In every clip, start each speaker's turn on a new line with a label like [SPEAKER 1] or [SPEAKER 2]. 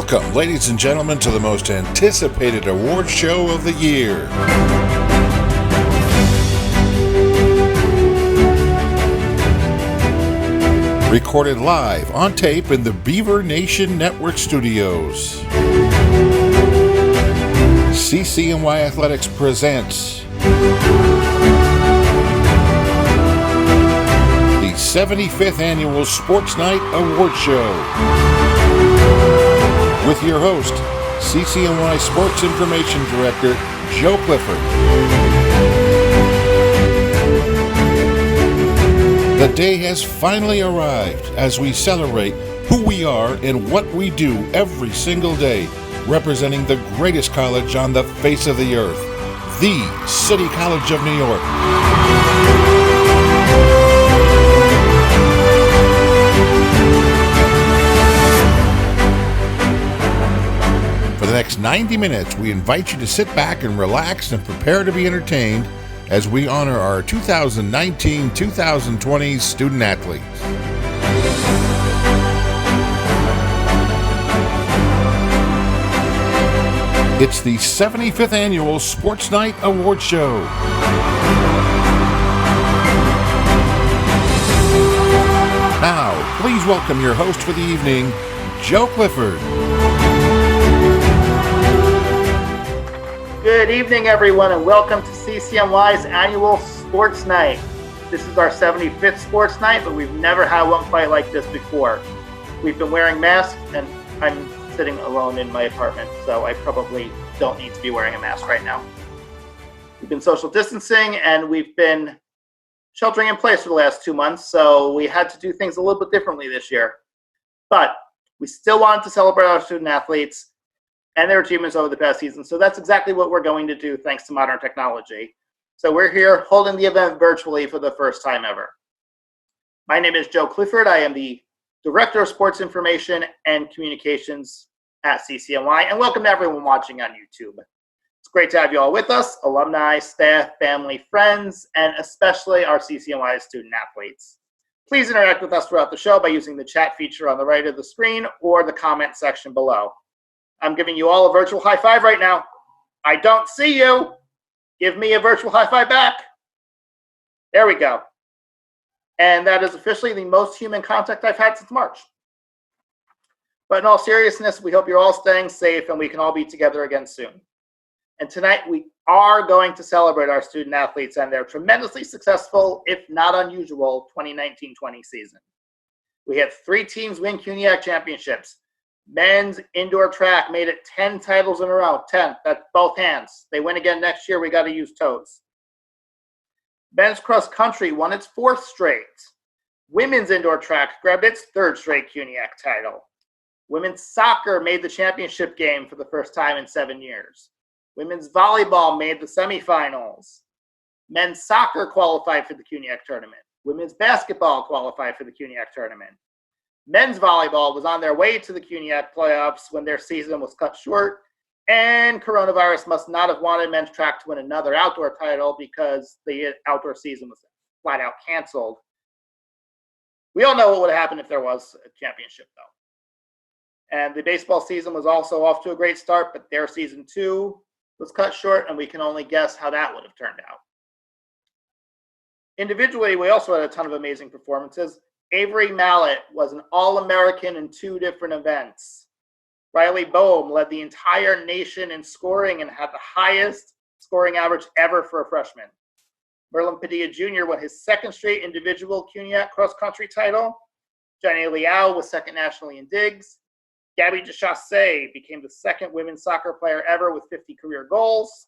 [SPEAKER 1] Welcome, ladies and gentlemen, to the most anticipated award show of the year. Recorded live on tape in the Beaver Nation Network studios. CCNY Athletics presents the 75th Annual Sports Night Award Show. With your host, CCNY Sports Information Director, Joe Clifford. The day has finally arrived as we celebrate who we are and what we do every single day, representing the greatest college on the face of the earth, the City College of New York. For the next 90 minutes, we invite you to sit back and relax and prepare to be entertained as we honor our 2019-2020 student athletes. It's the 75th Annual Sports Night Award Show. Now, please welcome your host for the evening, Joe Clifford.
[SPEAKER 2] Good evening, everyone, and welcome to CCNY's annual Sports Night. This is our 75th Sports Night, but we've never had one quite like this before. We've been wearing masks, and I'm sitting alone in my apartment, so I probably don't need to be wearing a mask right now. We've been social distancing, and we've been sheltering in place for the last 2 months, so we had to do things a little bit differently this year. But we still wanted to celebrate our student athletes and their achievements over the past season. So that's exactly what we're going to do thanks to modern technology. So we're here holding the event virtually for the first time ever. My name is Joe Clifford. I am the Director of Sports Information and Communications at CCNY, and welcome to everyone watching on YouTube. It's great to have you all with us, alumni, staff, family, friends, and especially our CCNY student athletes. Please interact with us throughout the show by using the chat feature on the right of the screen or the comment section below. I'm giving you all a virtual high five right now. I don't see you. Give me a virtual high five back. There we go. And that is officially the most human contact I've had since March. But in all seriousness, we hope you're all staying safe and we can all be together again soon. And tonight we are going to celebrate our student athletes and their tremendously successful, if not unusual, 2019-20 season. We had 3 teams win CUNYAC championships. Men's indoor track made it 10 titles in a row. 10, that's both hands. They win again next year, we got to use toes. Men's cross country won its 4th straight. Women's indoor track grabbed its 3rd straight CUNYAC title. Women's soccer made the championship game for the first time in 7 years. Women's volleyball made the semifinals. Men's soccer qualified for the CUNYAC tournament. Women's basketball qualified for the CUNYAC tournament. Men's volleyball was on their way to the CUNYAC playoffs when their season was cut short, and coronavirus must not have wanted men's track to win another outdoor title because the outdoor season was flat out canceled. We all know what would have happened if there was a championship, though. And the baseball season was also off to a great start, but their season 2 was cut short, and we can only guess how that would have turned out. Individually, we also had a ton of amazing performances. Avery Mallett was an All-American in 2 different events. Riley Boehm led the entire nation in scoring and had the highest scoring average ever for a freshman. Merlin Padilla Jr. won his 2nd straight individual CUNYAC cross-country title. Johnny Liao was 2nd nationally in digs. Gabby DeChaussee became the 2nd women's soccer player ever with 50 career goals.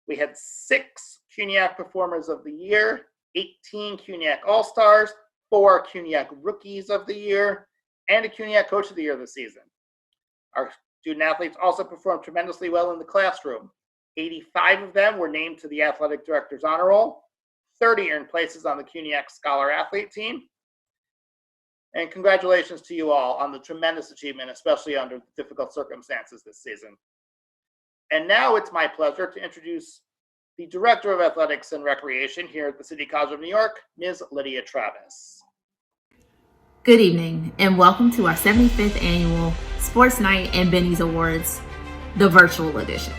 [SPEAKER 2] We had 6 CUNYAC Performers of the Year, 18 CUNYAC All-Stars, 4 CUNYAC Rookies of the Year, and a CUNYAC Coach of the Year this season. Our student athletes also performed tremendously well in the classroom. 85 of them were named to the Athletic Director's Honor Roll. 30 earned places on the CUNYAC Scholar Athlete Team. And congratulations to you all on the tremendous achievement, especially under difficult circumstances this season. And now it's my pleasure to introduce the Director of Athletics and Recreation here at the City College of New York, Ms. Lydia Travis.
[SPEAKER 3] Good evening, and welcome to our 75th annual Sports Night and Benny's Awards, the virtual edition.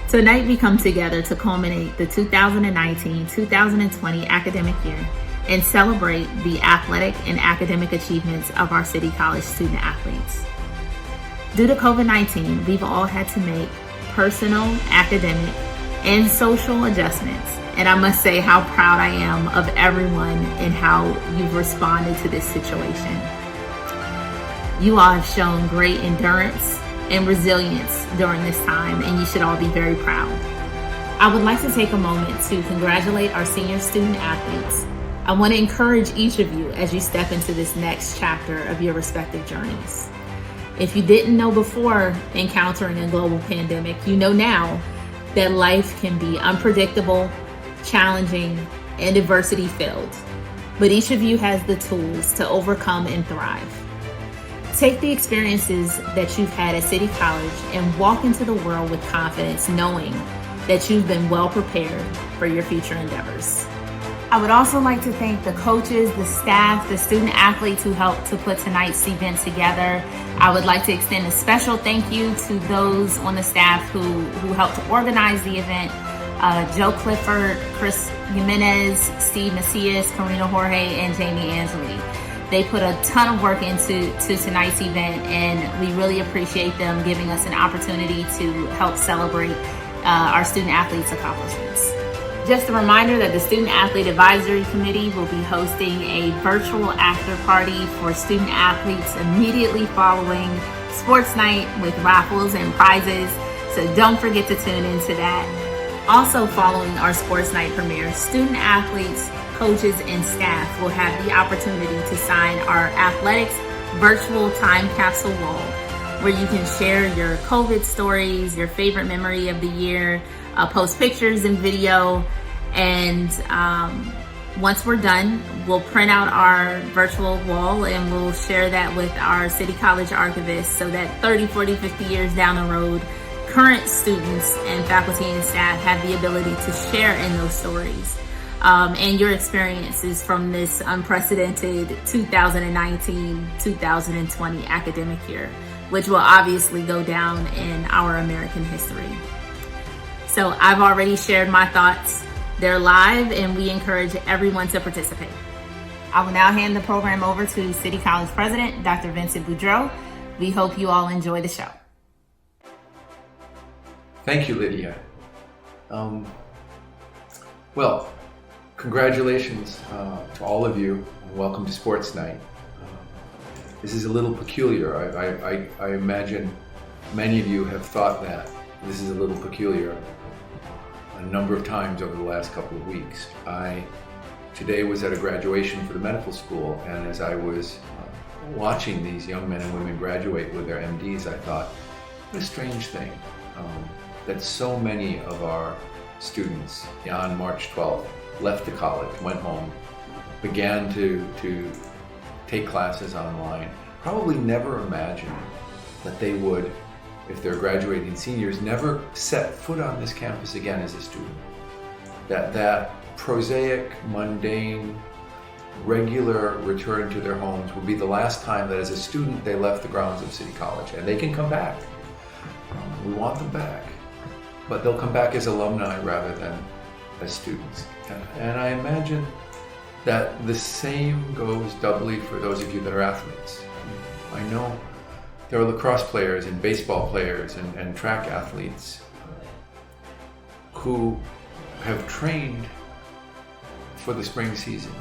[SPEAKER 3] Tonight we come together to culminate the 2019-2020 academic year and celebrate the athletic and academic achievements of our City College student athletes. Due to COVID-19, we've all had to make personal, academic, and social adjustments. And I must say how proud I am of everyone and how you've responded to this situation. You all have shown great endurance and resilience during this time, and you should all be very proud. I would like to take a moment to congratulate our senior student athletes. I want to encourage each of you as you step into this next chapter of your respective journeys. If you didn't know before encountering a global pandemic, you know now that life can be unpredictable, challenging, and adversity filled, but each of you has the tools to overcome and thrive. Take the experiences that you've had at City College and walk into the world with confidence, knowing that you've been well prepared for your future endeavors. I would also like to thank the coaches, the staff, the student athletes who helped to put tonight's event together. I would like to extend a special thank you to those on the staff who helped to organize the event. Joe Clifford, Chris Jimenez, Steve Macias, Karina Jorge, and Jamie Angeli. They put a ton of work into tonight's event, and we really appreciate them giving us an opportunity to help celebrate our student athletes' accomplishments. Just a reminder that the Student Athlete Advisory Committee will be hosting a virtual after party for student athletes immediately following Sports Night with raffles and prizes, so don't forget to tune into that. Also following our Sports Night premiere, student athletes, coaches, and staff will have the opportunity to sign our athletics virtual time capsule wall, where you can share your COVID stories, your favorite memory of the year, post pictures and video. And once we're done, we'll print out our virtual wall and we'll share that with our City College archivists so that 30, 40, 50 years down the road, current students and faculty and staff have the ability to share in those stories and your experiences from this unprecedented 2019-2020 academic year, which will obviously go down in our American history. So I've already shared my thoughts. They're live and we encourage everyone to participate. I will now hand the program over to City College President, Dr. Vincent Boudreau. We hope you all enjoy the show.
[SPEAKER 4] Thank you, Lydia. Well, congratulations to all of you, and welcome to Sports Night. This is a little peculiar. I imagine many of you have thought that this is a little peculiar a number of times over the last couple of weeks. Today was at a graduation for the medical school, and as I was watching these young men and women graduate with their MDs, I thought, what a strange thing. That so many of our students on March 12th left the college, went home, began to take classes online, probably never imagined that they would, if they're graduating seniors, never set foot on this campus again as a student. That prosaic, mundane, regular return to their homes would be the last time that as a student they left the grounds of City College, and they can come back. We want them back. But they'll come back as alumni rather than as students. And I imagine that the same goes doubly for those of you that are athletes. I know there are lacrosse players and baseball players and track athletes who have trained for the spring season.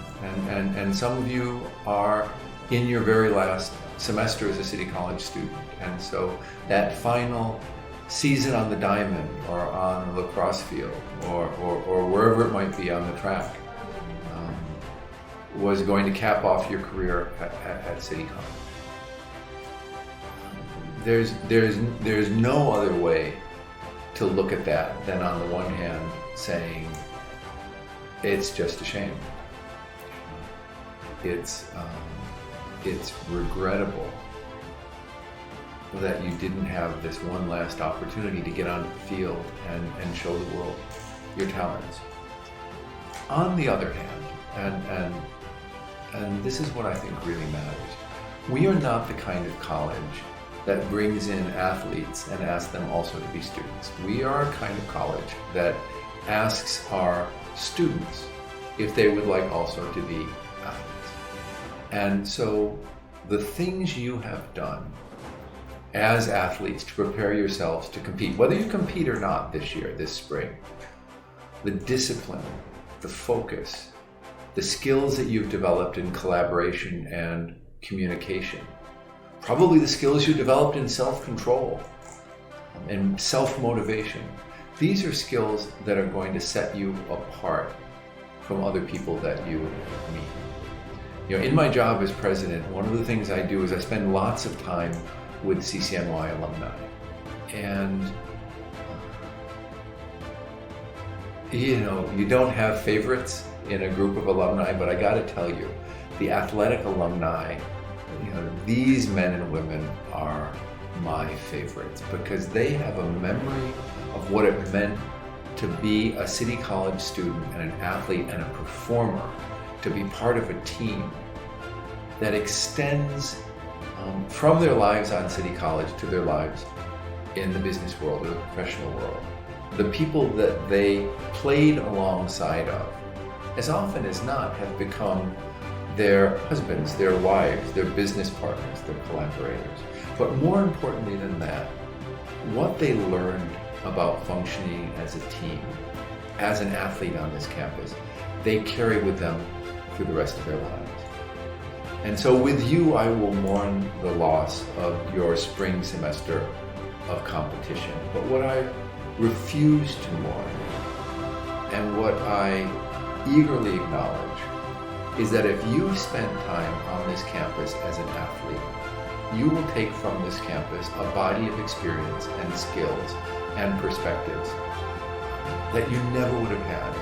[SPEAKER 4] And some of you are in your very last semester as a City College student. And so that final season on the diamond or on the lacrosse field or wherever it might be on the track was going to cap off your career at City College. There's no other way to look at that than on the one hand saying it's just a shame. It's regrettable that you didn't have this one last opportunity to get on the field and show the world your talents. On the other hand, and this is what I think really matters. We are not the kind of college that brings in athletes and asks them also to be students. We are a kind of college that asks our students if they would like also to be athletes. And so the things you have done as athletes to prepare yourselves to compete, whether you compete or not this year, this spring, the discipline, the focus, the skills that you've developed in collaboration and communication, probably the skills you developed in self-control and self-motivation. These are skills that are going to set you apart from other people that you meet. You know, in my job as president, one of the things I do is I spend lots of time with CCNY alumni. And you know, you don't have favorites in a group of alumni, but I got to tell you, the athletic alumni, you know, these men and women are my favorites because they have a memory of what it meant to be a City College student and an athlete and a performer, to be part of a team that extends from their lives on City College to their lives in the business world or the professional world. The people that they played alongside of, as often as not, have become their husbands, their wives, their business partners, their collaborators. But more importantly than that, what they learned about functioning as a team, as an athlete on this campus, they carry with them through the rest of their lives. And so with you, I will mourn the loss of your spring semester of competition. But what I refuse to mourn, and what I eagerly acknowledge, is that if you spent time on this campus as an athlete, you will take from this campus a body of experience and skills and perspectives that you never would have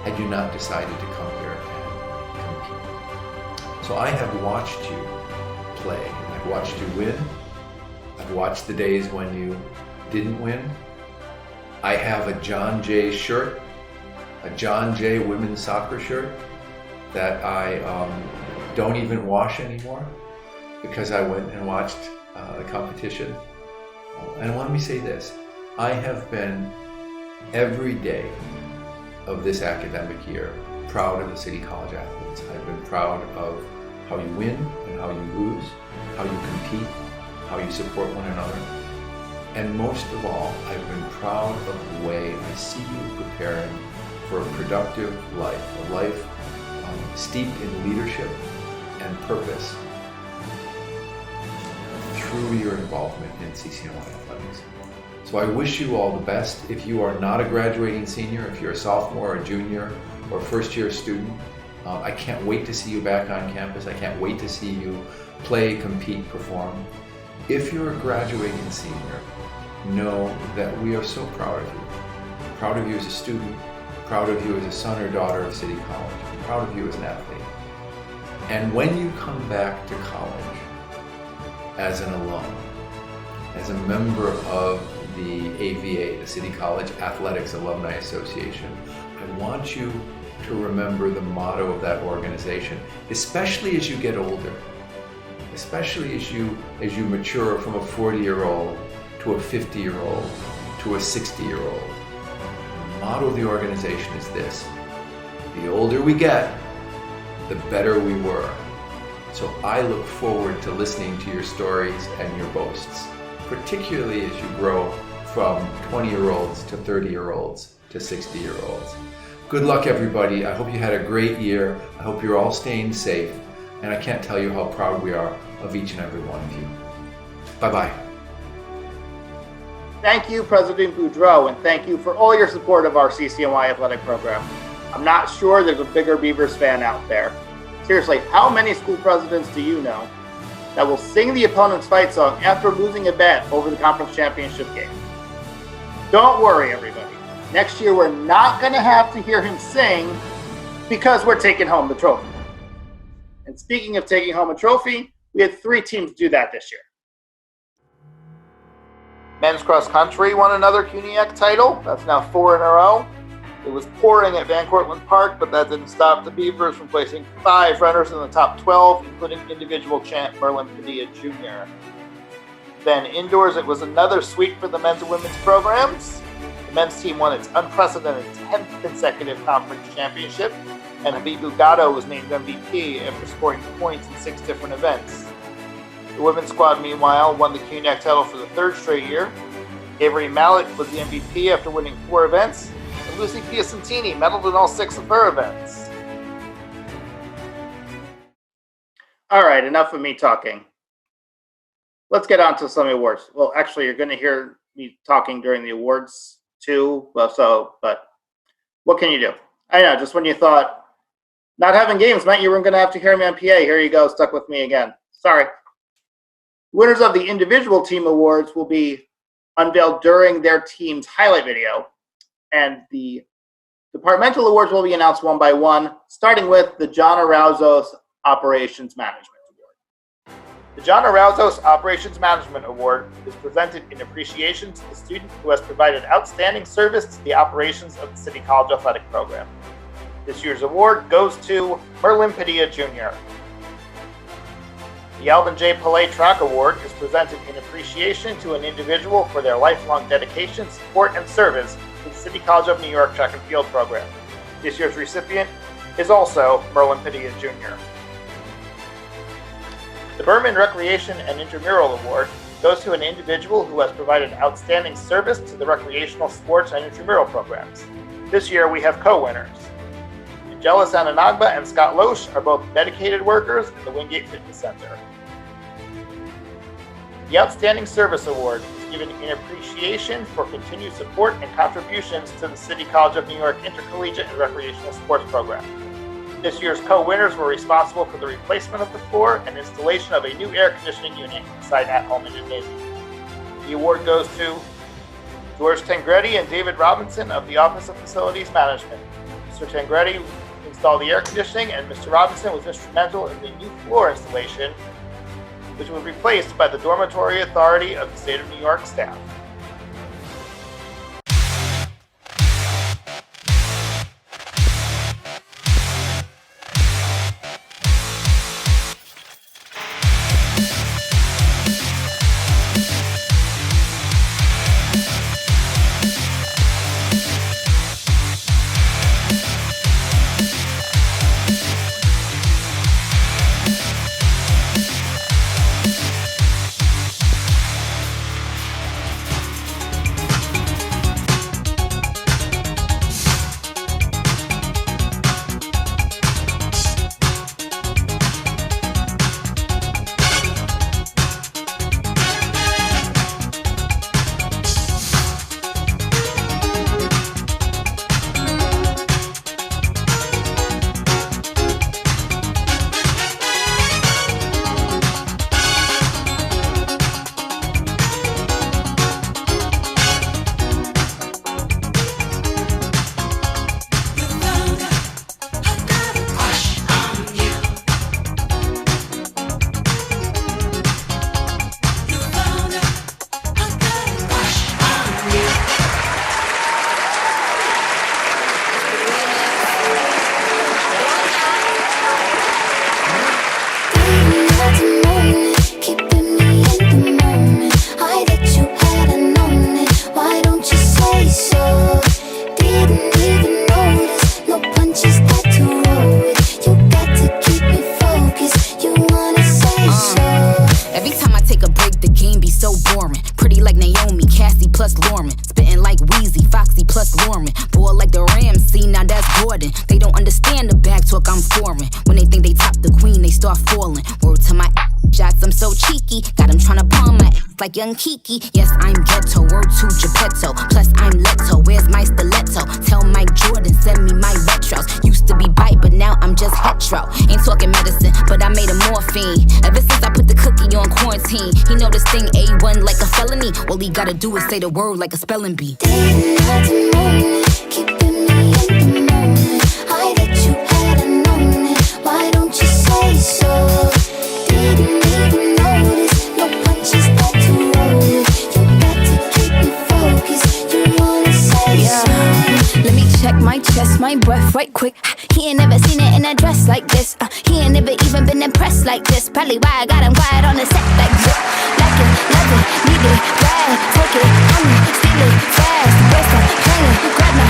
[SPEAKER 4] had you not decided to come here and compete. So I have watched you play. I've watched you win. I've watched the days when you didn't win. I have a John Jay shirt, a John Jay women's soccer shirt that I don't even wash anymore because I went and watched the competition. And let me say this, I have been every day of this academic year proud of the City College athletes. I've been proud of how you win and how you lose, how you compete, how you support one another. And most of all, I've been proud of the way I see you preparing for a productive life, a life steeped in leadership and purpose through your involvement in CCNY athletics. So I wish you all the best. If you are not a graduating senior, if you're a sophomore or a junior or a first-year student, I can't wait to see you back on campus. I can't wait to see you play, compete, perform. If you're a graduating senior, know that we are so proud of you. Proud of you as a student, proud of you as a son or daughter of City College, proud of you as an athlete. And when you come back to college as an alum, as a member of the AVA, the City College Athletics Alumni Association, I want you to remember the motto of that organization, especially as you get older, especially as you mature from a 40-year-old to a 50-year-old to a 60-year-old. The motto of the organization is this: the older we get, the better we were. So I look forward to listening to your stories and your boasts, particularly as you grow from 20-year-olds to 30-year-olds to 60-year-olds. Good luck, everybody. I hope you had a great year. I hope you're all staying safe. And I can't tell you how proud we are of each and every one of you. Bye-bye.
[SPEAKER 2] Thank you, President Boudreau, and thank you for all your support of our CCNY athletic program. I'm not sure there's a bigger Beavers fan out there. Seriously, how many school presidents do you know that will sing the opponent's fight song after losing a bet over the conference championship game? Don't worry, everybody. Next year, we're not going to have to hear him sing because we're taking home the trophy. And speaking of taking home a trophy, we had 3 teams do that this year. Men's cross country won another CUNYAC title. That's now 4 in a row. It was pouring at Van Cortlandt Park, but that didn't stop the Beavers from placing 5 runners in the top 12, including individual champ Merlin Padilla Jr. Then indoors, it was another sweep for the men's and women's programs. The men's team won its unprecedented 10th consecutive conference championship, and Habib Ugado was named MVP after scoring points in 6 different events. The women's squad, meanwhile, won the CUNYAC title for the 3rd straight year. Avery Mallett was the MVP after winning 4 events, and Lucy Piacentini medaled in all 6 of her events. All right, enough of me talking. Let's get on to some awards. Well, actually, you're going to hear me talking during the awards too. But what can you do? I know, just when you thought not having games meant you weren't going to have to hear me on PA, here you go, stuck with me again. Sorry. Winners of the individual team awards will be unveiled during their team's highlight video, and the departmental awards will be announced one by one, starting with the John Arauzos Operations Management Award. The John Arauzos Operations Management Award is presented in appreciation to the student who has provided outstanding service to the operations of the City College Athletic Program. This year's award goes to Merlin Padilla Jr. The Alvin J. Pillay Track Award is presented in appreciation to an individual for their lifelong dedication, support, and service to the City College of New York Track and Field Program. This year's recipient is also Merlin Padilla Jr. The Berman Recreation and Intramural Award goes to an individual who has provided outstanding service to the recreational sports and intramural programs. This year we have co-winners. Angela Sananagba and Scott Loesch are both dedicated workers in the Wingate Fitness Center. The Outstanding Service Award is given in appreciation for continued support and contributions to the City College of New York Intercollegiate and Recreational Sports Program. This year's co-winners were responsible for the replacement of the floor and installation of a new air conditioning unit inside At Home and Gymnasium. The award goes to George Tangretti and David Robinson of the Office of Facilities Management. Mr. Tangretti installed the air conditioning, and Mr. Robinson was instrumental in the new floor installation, which was replaced by the Dormitory Authority of the State of New York staff.
[SPEAKER 5] Like young Kiki, yes, I'm ghetto, word to Geppetto, plus I'm Leto, where's my stiletto? Tell Mike Jordan, send me my retros. Used to be bite, but now I'm just hetero. Ain't talking medicine, but I made a morphine. Ever since I put the cookie on quarantine, he know this thing A1 like a felony. All he gotta do is say the word like a spelling bee.
[SPEAKER 6] Didn't have to know it, keeping me in the moment. I that you hadn't known it, why don't you say so? Didn't even notice, no punches that to roll it. You got to keep me focused, you wanna say so.
[SPEAKER 5] Let me check my my breath right quick. He ain't never seen it in a dress like this. He ain't never even been impressed like this. Probably why I got him quiet on the set like zip. Like it, love it, need it, ride, take it, own it, steal it, fast, breast up, playing, grab my.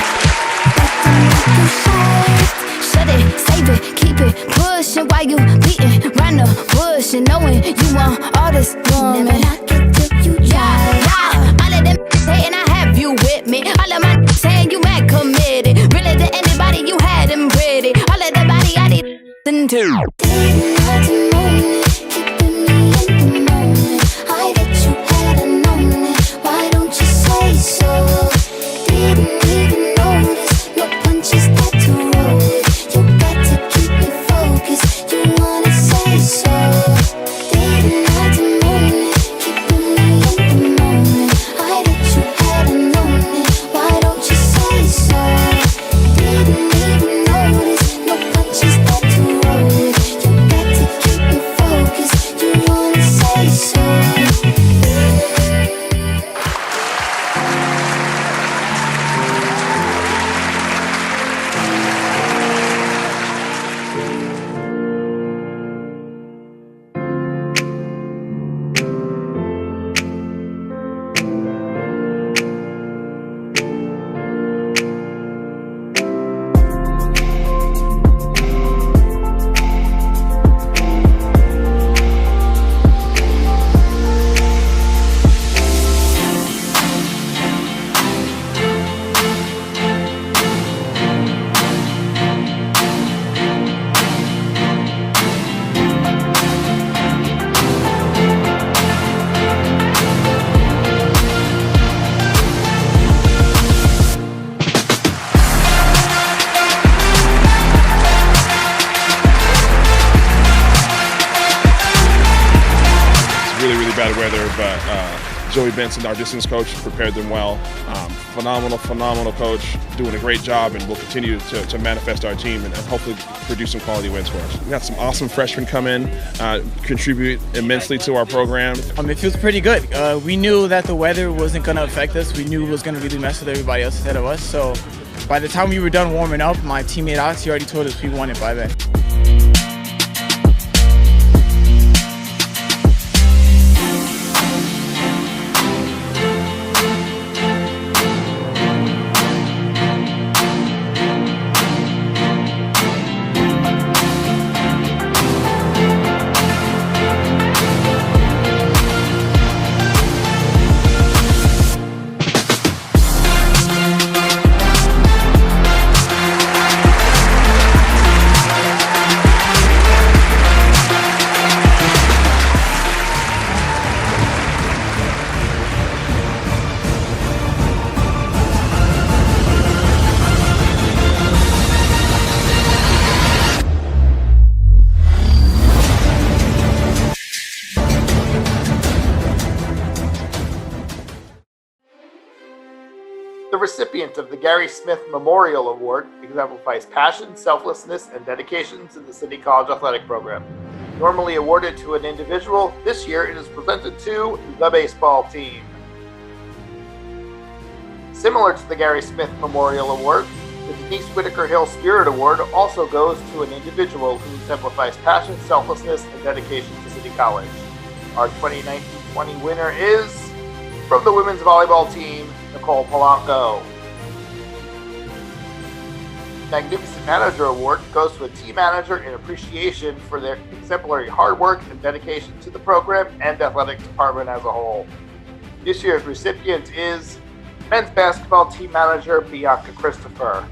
[SPEAKER 5] Shut it, save it, keep it pushing while you beating round the bush and knowing you want all this woman.
[SPEAKER 6] Never knock it till you try.
[SPEAKER 5] Yeah, all of them hating, I have you with me. All of my saying you mad committed. Really to anybody you had them pretty. All of the body I need listen to.
[SPEAKER 6] Didn't have to moan it, keeping me in the moment. I bet you hadn't known it. Why don't you say so? Didn't even notice your punches got to roll it. You got to keep it focused. You wanna say so? Didn't have to moan it, keeping me in the moment. I bet you hadn't known it. Why don't you say so? Didn't even notice your punches got to roll it. You got to keep it focused. You wanna say so?
[SPEAKER 7] Really bad weather, but Joey Benson, our distance coach, prepared them well. Phenomenal coach, doing a great job, and we'll continue to manifest our team and hopefully produce some quality wins for us. We got some awesome freshmen come in, contribute immensely to our program.
[SPEAKER 8] It feels pretty good. We knew that the weather wasn't going to affect us. We knew it was going to really mess with everybody else ahead of us. So by the time we were done warming up, my teammate Alex, he already told us we won it by then.
[SPEAKER 2] The recipient of the Gary Smith Memorial Award exemplifies passion, selflessness, and dedication to the City College Athletic Program. Normally awarded to an individual, this year it is presented to the baseball team. Similar to the Gary Smith Memorial Award, the Denise Whitaker Hill Spirit Award also goes to an individual who exemplifies passion, selflessness, and dedication to City College. Our 2019-20 winner is, from the women's volleyball team, Nicole Polanco. Magnificent Manager Award goes to a team manager in appreciation for their exemplary hard work and dedication to the program and athletic department as a whole. This year's recipient is men's basketball team manager Bianca Christopher.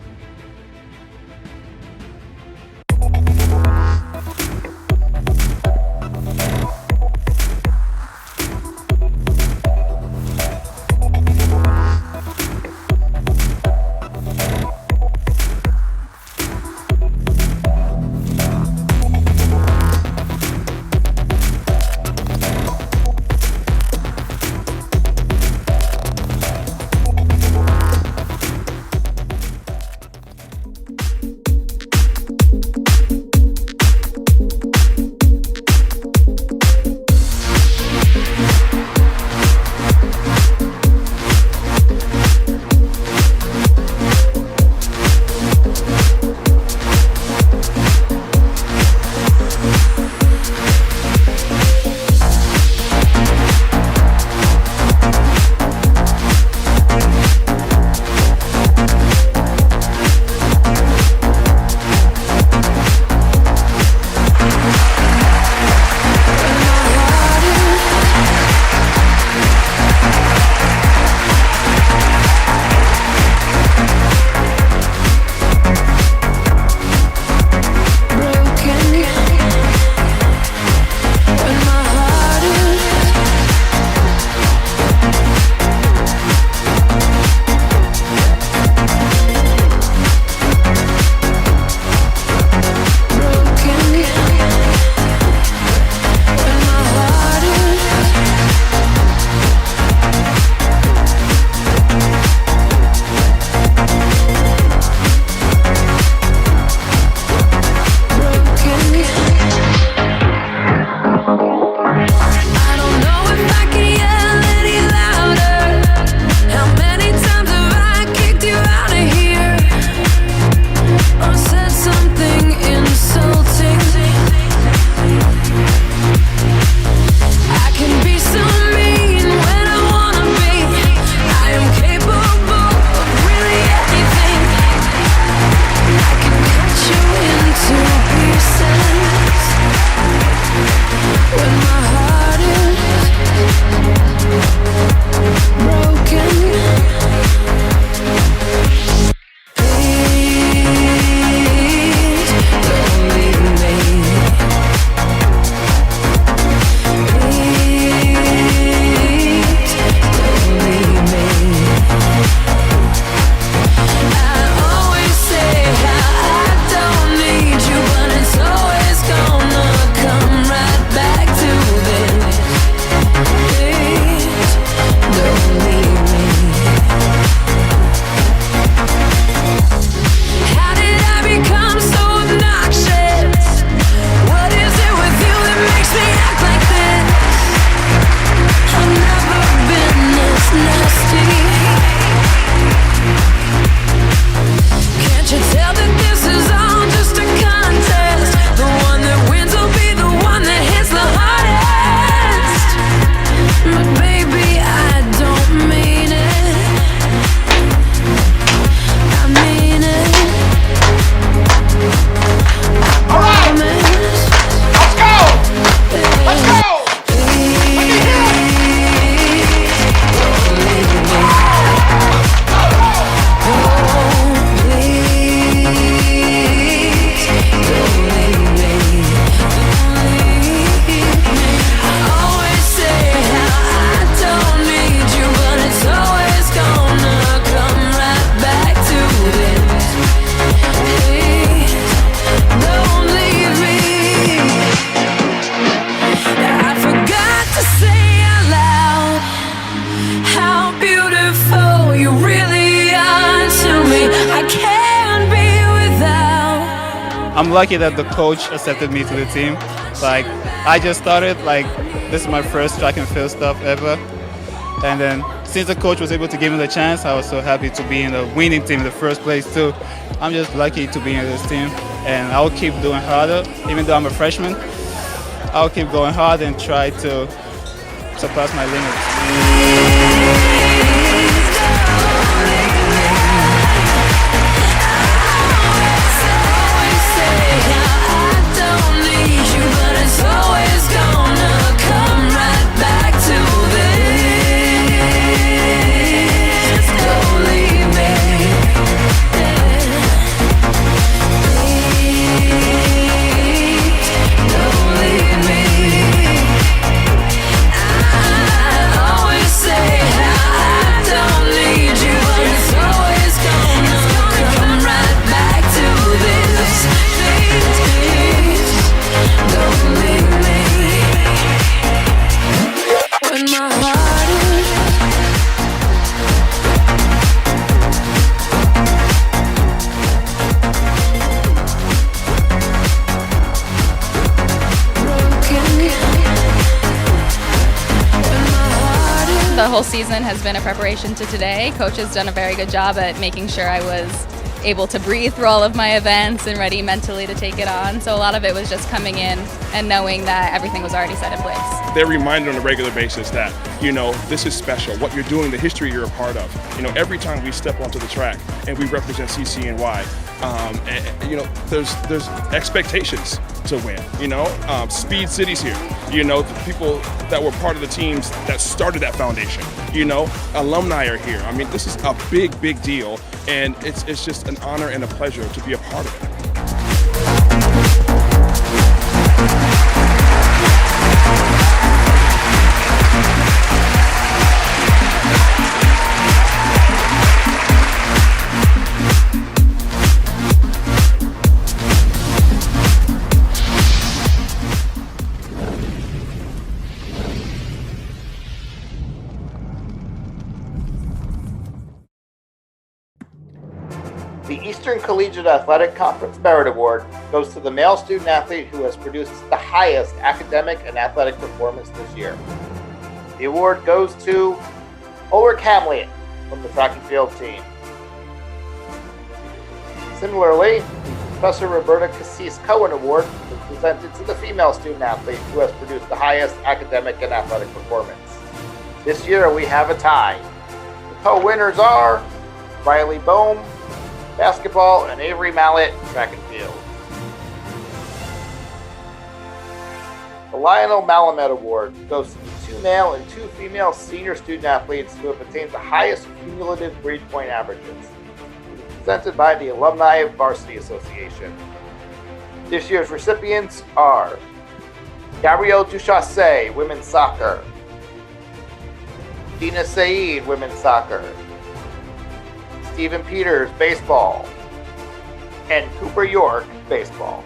[SPEAKER 9] I'm lucky that the coach accepted me to the team. Like, I just started, like, this is my first track and field stuff ever. And then since the coach was able to give me the chance, I was so happy to be in the winning team in the first place too. I'm just lucky to be in this team, and I'll keep doing harder. Even though I'm a freshman, I'll keep going hard and try to surpass my limits.
[SPEAKER 10] The whole season has been a preparation to today. Coach has done a very good job at making sure I was able to breathe through all of my events and ready mentally to take it on. So a lot of it was just coming in and knowing that everything was already set in place.
[SPEAKER 7] They're reminded on a regular basis that, you know, this is special. What you're doing, the history you're a part of. You know, every time we step onto the track and we represent CCNY, you know, there's expectations to win. You know, Speed City's here. You know, the people that were part of the teams that started that foundation. You know, alumni are here. I mean, this is a big, big deal, and it's just an honor and a pleasure to be a part of it.
[SPEAKER 2] The Eastern Collegiate Athletic Conference Merit Award goes to the male student athlete who has produced the highest academic and athletic performance this year. The award goes to Ulrich Hamlian from the track and field team. Similarly, the Professor Roberta Cassis-Cohen Award was presented to the female student athlete who has produced the highest academic and athletic performance. This year we have a tie. The co-winners are Riley Bohm, basketball, and Avery Mallet, track and field. The Lionel Malamet Award goes to the 2 male and 2 female senior student athletes who have attained the highest cumulative grade point averages. It is presented by the Alumni Varsity Association. This year's recipients are Gabrielle Duchasse, women's soccer; Dina Saeed, women's soccer; Stephen Peters, baseball; and Cooper York, baseball.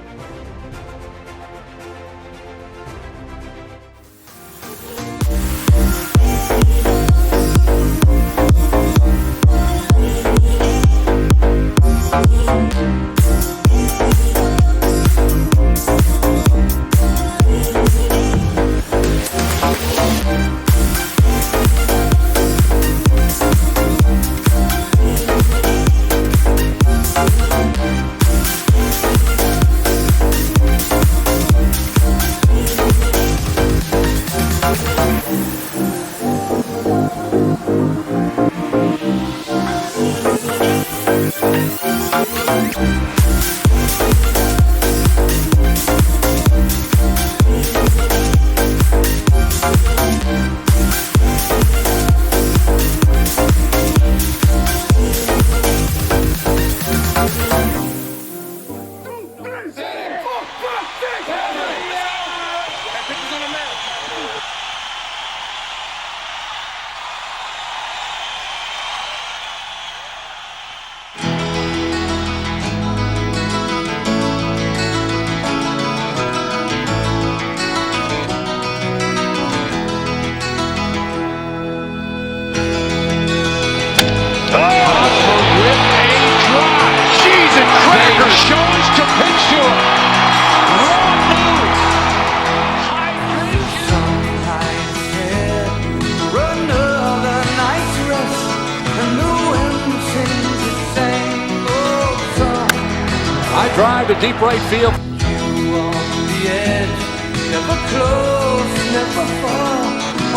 [SPEAKER 11] drive to deep right field.
[SPEAKER 12] You on the edge, never close, never far,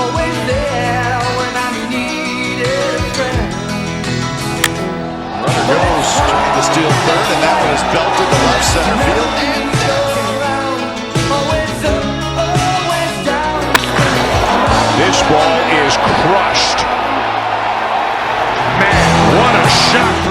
[SPEAKER 12] always there when I needed a friend.
[SPEAKER 13] Runner goes, trying to steal third, and that one is belted to left center field. And
[SPEAKER 11] This ball is crushed. Man, what a shot.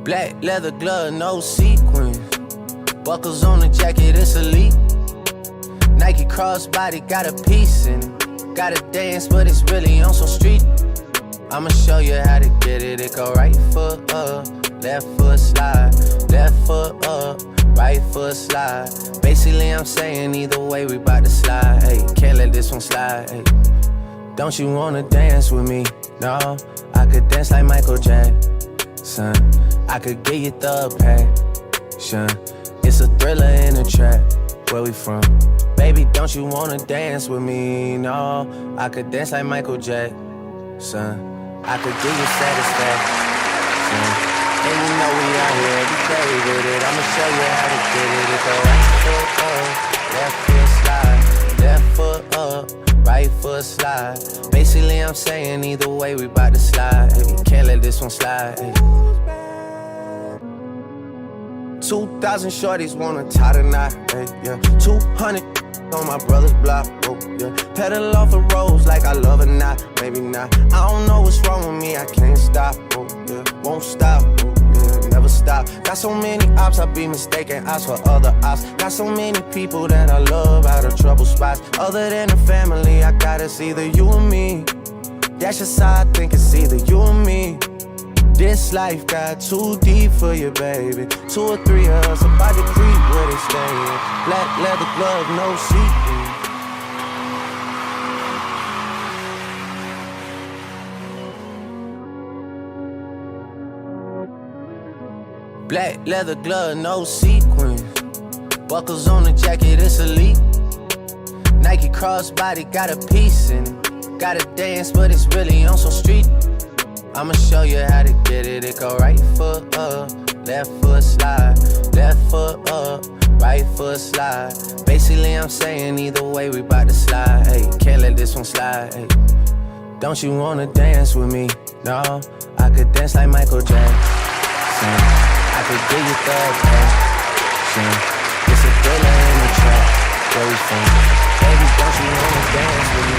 [SPEAKER 12] Black leather glove, no sequins. Buckles on the jacket, it's elite. Nike crossbody, got a piece in it. Gotta dance, but it's really on some street. I'ma show you how to get it. It go right foot up, left foot slide. Left foot up, right foot slide. Basically, I'm saying either way, we bout to slide. Hey, can't let this one slide. Hey. Don't you wanna dance with me? No, I could dance like Michael Jackson. I could get you the passion. It's a thriller in the trap. Where we from? Baby, don't you wanna dance with me? No, I could dance like Michael Jackson. I could give you satisfaction. And you know we out here every day with it. I'ma show you how to get it. It go right foot up, left foot slide. Left foot up, right foot slide. Basically, I'm saying either way, we bout to slide. Hey, can't let this one slide. Hey. 2,000 shorties wanna tie the knot, hey, yeah. 200 on my brother's block, oh, yeah. Pedal off the roads like I love it, not, maybe not. I don't know what's wrong with me, I can't stop, oh, yeah. Won't stop, oh, yeah, never stop. Got so many ops, I be mistaken ops for other ops. Got so many people that I love out of trouble spots. Other than the family, I got it's either you or me. That's just how I think it's either you or me. This life got too deep for you, baby. 2 or 3 of us about to creep where they stay. Black leather glove, no sequins. Black leather glove, no sequins. Buckles on the jacket, it's elite. Nike crossbody, got a piece in it. Gotta dance, but it's really on some street. I'ma show you how to get it. It go right foot up, left foot slide. Left foot up, right foot slide. Basically, I'm saying either way, we bout to slide. Hey, can't let this one slide. Hey. Don't you wanna dance with me? No, I could dance like Michael Jackson. I could give you the passion. It's a thriller in the trap. Where we from? Baby, don't you wanna dance with me?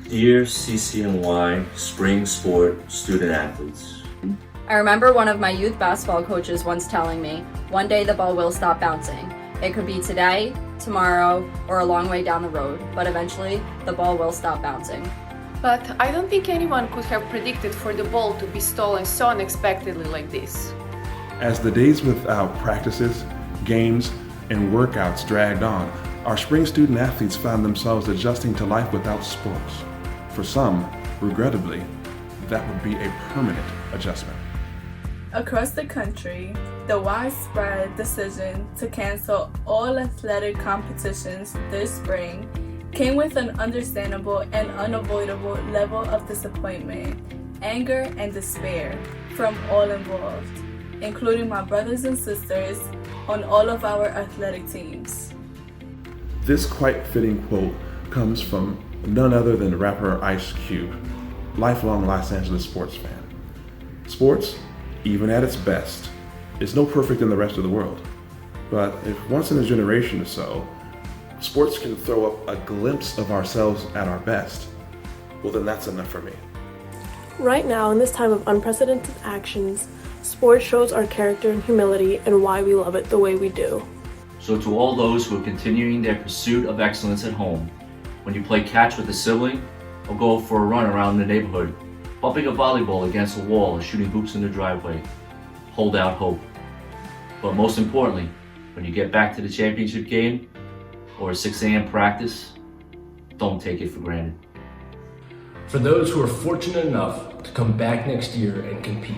[SPEAKER 14] Dear CCNY Spring Sport Student Athletes.
[SPEAKER 15] I remember one of my youth basketball coaches once telling me, one day the ball will stop bouncing. It could be today, tomorrow, or a long way down the road, but eventually the ball will stop bouncing.
[SPEAKER 16] But I don't think anyone could have predicted for the ball to be stolen so unexpectedly like this.
[SPEAKER 17] As the days without practices, games, and workouts dragged on, our spring student athletes found themselves adjusting to life without sports. For some, regrettably, that would be a permanent adjustment.
[SPEAKER 18] Across the country, the widespread decision to cancel all athletic competitions this spring came with an understandable and unavoidable level of disappointment, anger, and despair from all involved, including my brothers and sisters on all of our athletic teams.
[SPEAKER 17] This quite fitting quote comes from none other than rapper Ice Cube, lifelong Los Angeles sports fan. Sports, even at its best, is no perfect in the rest of the world. But if once in a generation or so, sports can throw up a glimpse of ourselves at our best, well then that's enough for me.
[SPEAKER 19] Right now, in this time of unprecedented actions, sports shows our character and humility and why we love it the way we do.
[SPEAKER 14] So to all those who are continuing their pursuit of excellence at home, when you play catch with a sibling, or go for a run around the neighborhood, bumping a volleyball against a wall or shooting hoops in the driveway, hold out hope. But most importantly, when you get back to the championship game or a 6 a.m. practice, don't take it for granted.
[SPEAKER 20] For those who are fortunate enough to come back next year and compete,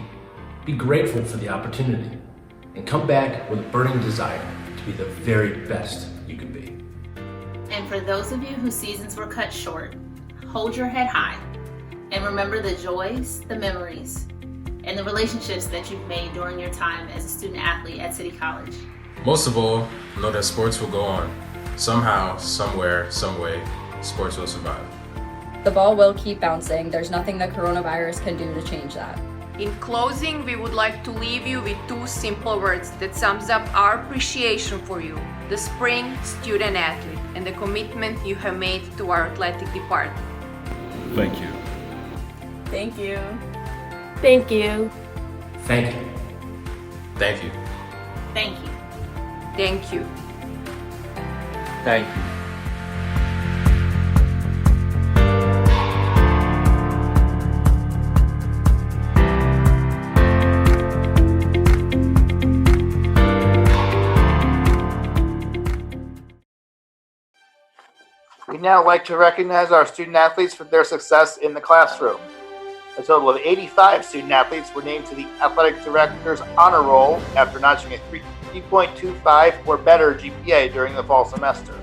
[SPEAKER 20] be grateful for the opportunity and come back with a burning desire to be the very best you can be.
[SPEAKER 3] And for those of you whose seasons were cut short, hold your head high and remember the joys, the memories, and the relationships that you've made during your time as a student athlete at City College.
[SPEAKER 21] Most of all, know that sports will go on. Somehow, somewhere, some way, sports will survive.
[SPEAKER 15] The ball will keep bouncing. There's nothing the coronavirus can do to change that.
[SPEAKER 16] In closing, we would like to leave you with 2 simple words that sums up our appreciation for you, the spring student athlete, and the commitment you have made to our athletic department.
[SPEAKER 17] Thank you.
[SPEAKER 18] Thank you.
[SPEAKER 19] Thank you.
[SPEAKER 20] Thank you.
[SPEAKER 21] Thank you.
[SPEAKER 3] Thank you.
[SPEAKER 16] Thank you.
[SPEAKER 14] Thank you.
[SPEAKER 2] We'd now like to recognize our student athletes for their success in the classroom. A total of 85 student athletes were named to the Athletic Director's Honor Roll after notching a 3.25 or better GPA during the fall semester.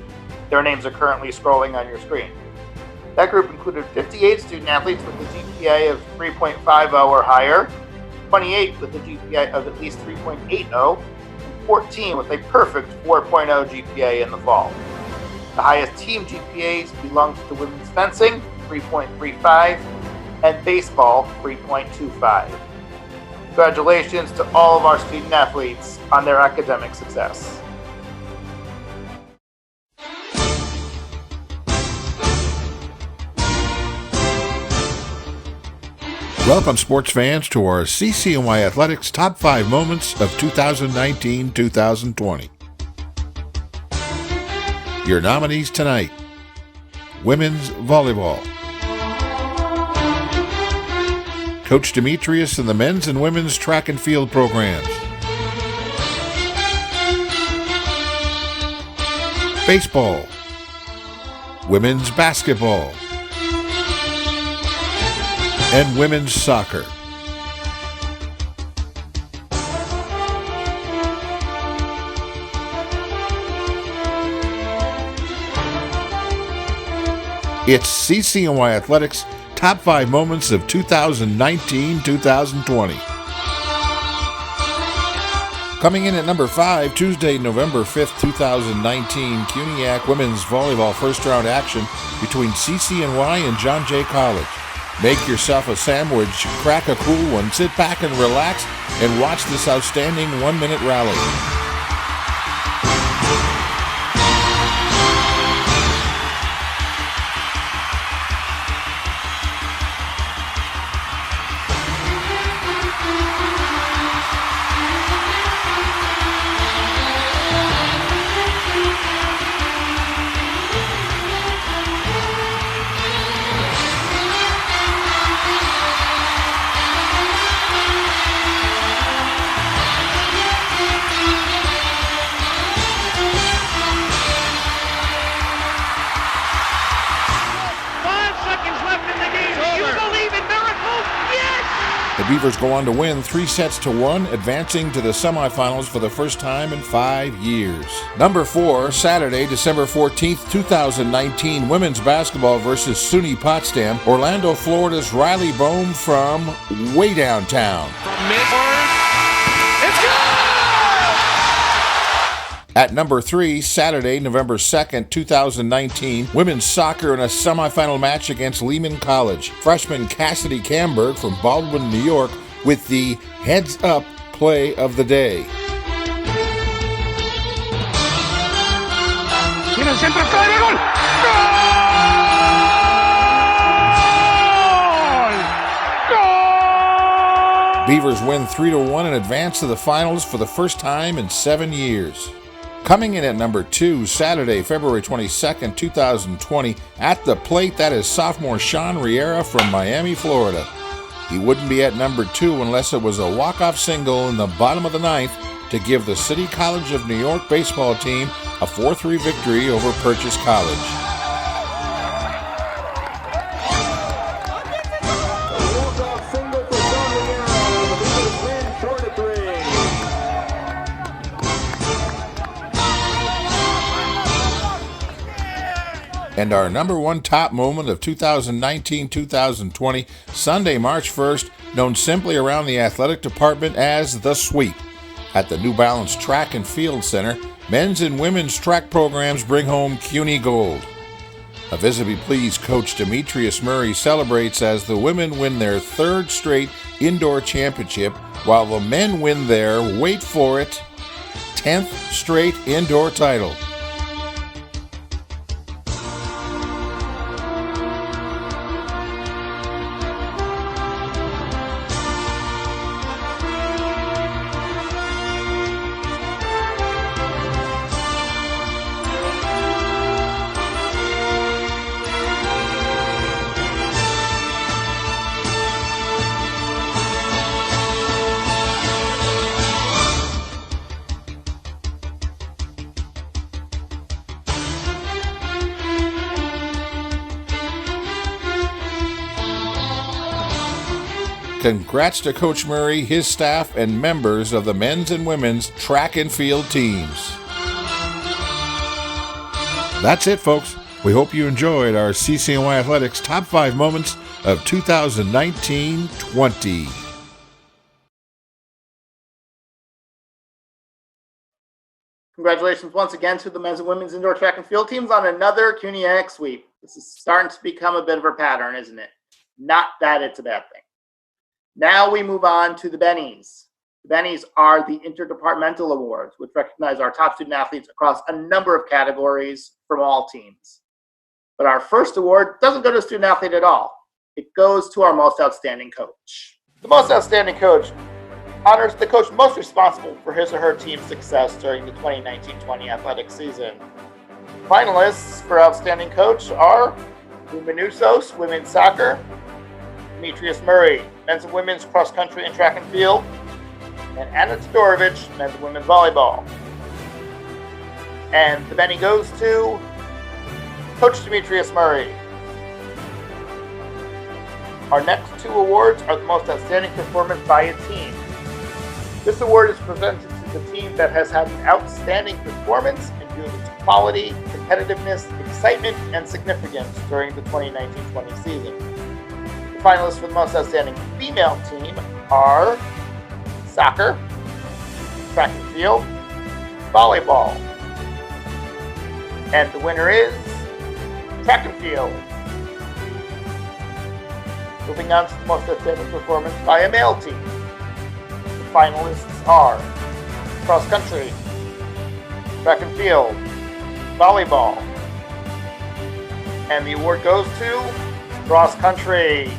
[SPEAKER 2] Their names are currently scrolling on your screen. That group included 58 student athletes with a GPA of 3.50 or higher, 28 with a GPA of at least 3.80, and 14 with a perfect 4.0 GPA in the fall. The highest team GPAs belong to women's fencing, 3.35, and baseball, 3.25. Congratulations to all of our student athletes on their academic success.
[SPEAKER 1] Welcome, sports fans, to our CCNY Athletics Top 5 Moments of 2019-2020. Your nominees tonight: Women's Volleyball. Coach Demetrius and the men's and women's track and field programs. Baseball. Women's basketball. And women's soccer. It's CCNY Athletics Top 5 Moments of 2019-2020. Coming in at number 5, Tuesday, November 5th, 2019, CUNYAC Women's Volleyball First Round action between CCNY and John Jay College. Make yourself a sandwich, crack a cool one, sit back and relax, and watch this outstanding 1-minute rally.
[SPEAKER 11] you believe in miracles? Yes!
[SPEAKER 1] The Beavers go on to win 3-1, advancing to the semifinals for the first time in 5 years. Number 4, Saturday, December 14th, 2019, women's basketball versus SUNY Potsdam. Orlando, Florida's Riley Bohm from way downtown.
[SPEAKER 11] From midward, it's good!
[SPEAKER 1] At number 3, Saturday, November 2nd, 2019, women's soccer in a semifinal match against Lehman College. Freshman Cassidy Camberg from Baldwin, New York, with the heads-up play of the day.
[SPEAKER 11] Tira el centro, clave, gol! Gol! Gol!
[SPEAKER 1] Beavers win 3-1 and advance to the finals for the first time in 7 years. Coming in at number 2, Saturday, February 22nd, 2020, at the plate, that is sophomore Sean Riera from Miami, Florida. He wouldn't be at number 2 unless it was a walk-off single in the bottom of the ninth to give the City College of New York baseball team a 4-3 victory over Purchase College. And our number 1 top moment of 2019-2020, Sunday, March 1st, known simply around the athletic department as the Sweep. At the New Balance Track and Field Center, men's and women's track programs bring home CUNY gold. A visibly pleased coach Demetrius Murray celebrates as the women win their 3rd straight indoor championship, while the men win their, wait for it, 10th straight indoor title. Congrats to Coach Murray, his staff, and members of the men's and women's track and field teams. That's it, folks. We hope you enjoyed our CCNY Athletics Top 5 Moments of 2019-20.
[SPEAKER 2] Congratulations once again to the men's and women's indoor track and field teams on another CUNY Annex sweep. This is starting to become a bit of a pattern, isn't it? Not that it's a bad thing. Now we move on to the Bennies. The Bennies are the interdepartmental awards, which recognize our top student athletes across a number of categories from all teams. But our first award doesn't go to a student athlete at all. It goes to our most outstanding coach. The most outstanding coach honors the coach most responsible for his or her team's success during the 2019-20 athletic season. Finalists for outstanding coach are Uma Nusos, women's soccer, Demetrius Murray, men's and women's cross country and track and field, and Anna Todorovich, men's and women's volleyball. And the Benny goes to Coach Demetrius Murray. Our next 2 awards are the most outstanding performance by a team. This award is presented to the team that has had an outstanding performance in due to quality, competitiveness, excitement, and significance during the 2019-20 season. The finalists for the most outstanding female team are soccer, track and field, volleyball. And the winner is track and field. Moving on to the most outstanding performance by a male team. The finalists are cross country, track and field, volleyball. And the award goes to cross country.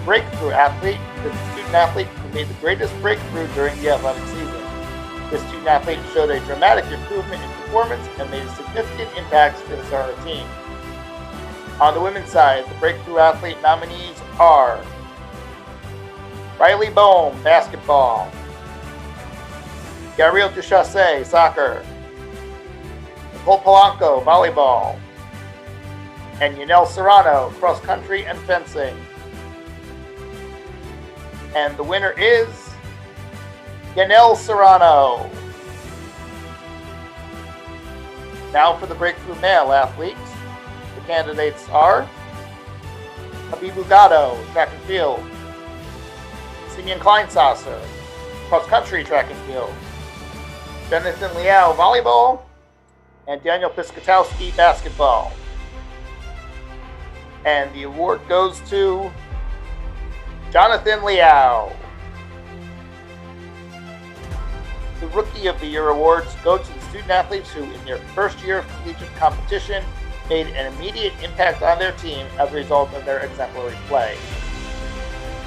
[SPEAKER 2] Breakthrough athlete is the student athlete who made the greatest breakthrough during the athletic season. This student athlete showed a dramatic improvement in performance and made significant impacts to his or her team. On the women's side, the breakthrough athlete nominees are Riley Bohm, basketball, Gabrielle Duchasse, soccer, Nicole Polanco, volleyball, and Yanel Serrano, cross country and fencing. And the winner is Yanel Serrano. Now for the breakthrough male athletes. The candidates are Habibu Gatto, track and field. Simeon Kleinsasser, cross country, track and field. Jonathan Liao, volleyball. And Daniel Piskatowski, basketball. And the award goes to Jonathan Liao. The Rookie of the Year awards go to the student athletes who, in their first year of collegiate competition, made an immediate impact on their team as a result of their exemplary play.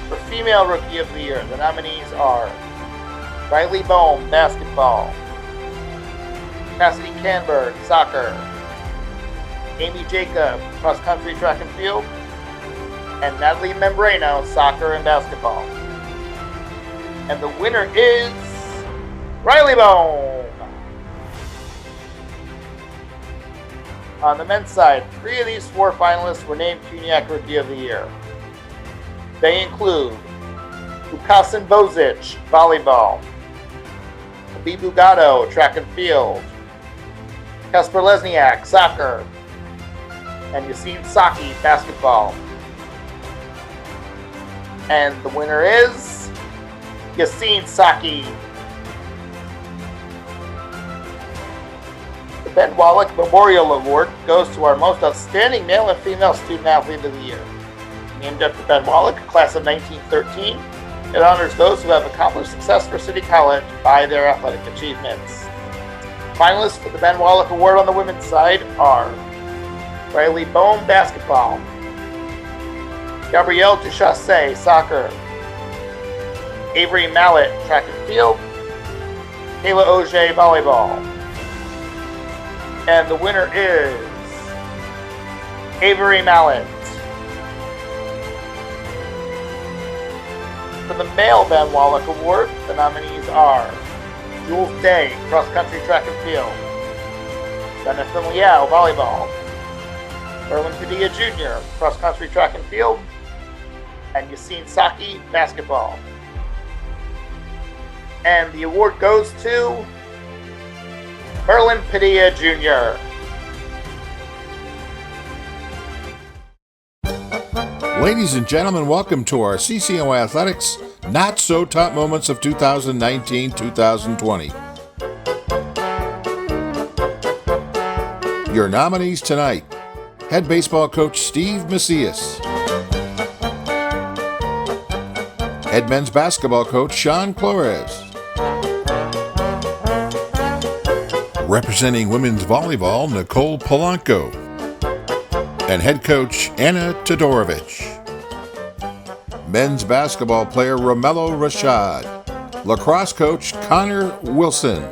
[SPEAKER 2] For Female Rookie of the Year, the nominees are Riley Bohm, basketball. Cassidy Canberg, soccer. Amy Jacob, cross country, track and field. And Natalie Membrano, soccer and basketball. And the winner is Riley Bohm. On the men's side, 3 of these 4 finalists were named CUNYAC Rookie of the Year. They include Lukasin Bozic, volleyball. Habibu Gatto, track and field. Kasper Lesniak, soccer. And Yassine Saki, basketball. And the winner is Yassine Saki. The Ben Wallach Memorial Award goes to our most outstanding male and female student athlete of the year. Named after Ben Wallach, class of 1913, it honors those who have accomplished success for City College by their athletic achievements. Finalists for the Ben Wallach Award on the women's side are Riley Bohm, basketball. Gabrielle Duchasse, soccer. Avery Mallet, track and field. Kayla Auger, volleyball. And the winner is Avery Mallet. For the male Ben Wallach Award, the nominees are Jules Day, cross country, track and field. Jonathan Liao, volleyball. Erwin Padilla Jr., cross country, track and field. And Yassine Saki, basketball. And the award goes to Erwin Padilla Jr.
[SPEAKER 1] Ladies and gentlemen, welcome to our CCNY Athletics Not So Top Moments of 2019-2020. Your nominees tonight: head baseball coach Steve Macias, head men's basketball coach Sean Flores, representing women's volleyball Nicole Polanco, and head coach Anna Todorovich. Men's basketball player Romello Rashad, lacrosse coach Connor Wilson.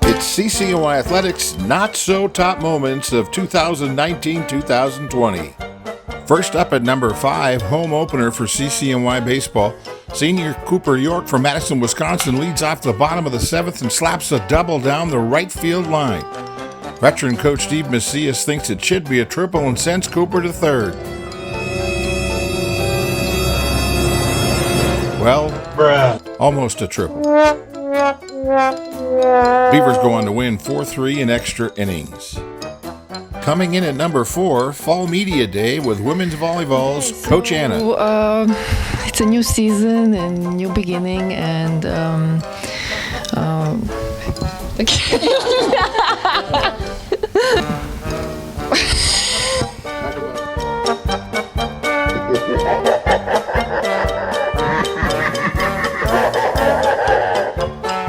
[SPEAKER 1] It's CCNY Athletics Not So Top Moments of 2019-2020. First up at number 5, home opener for CCNY baseball. Senior Cooper York from Madison, Wisconsin leads off the bottom of the 7th and slaps a double down the right field line. Veteran coach Steve Macias thinks it should be a triple and sends Cooper to third. Well, almost a triple. Beavers go on to win 4-3 in extra innings. Coming in at number 4, Fall Media Day with women's volleyball's Coach Anna.
[SPEAKER 4] It's a new season and new beginning, and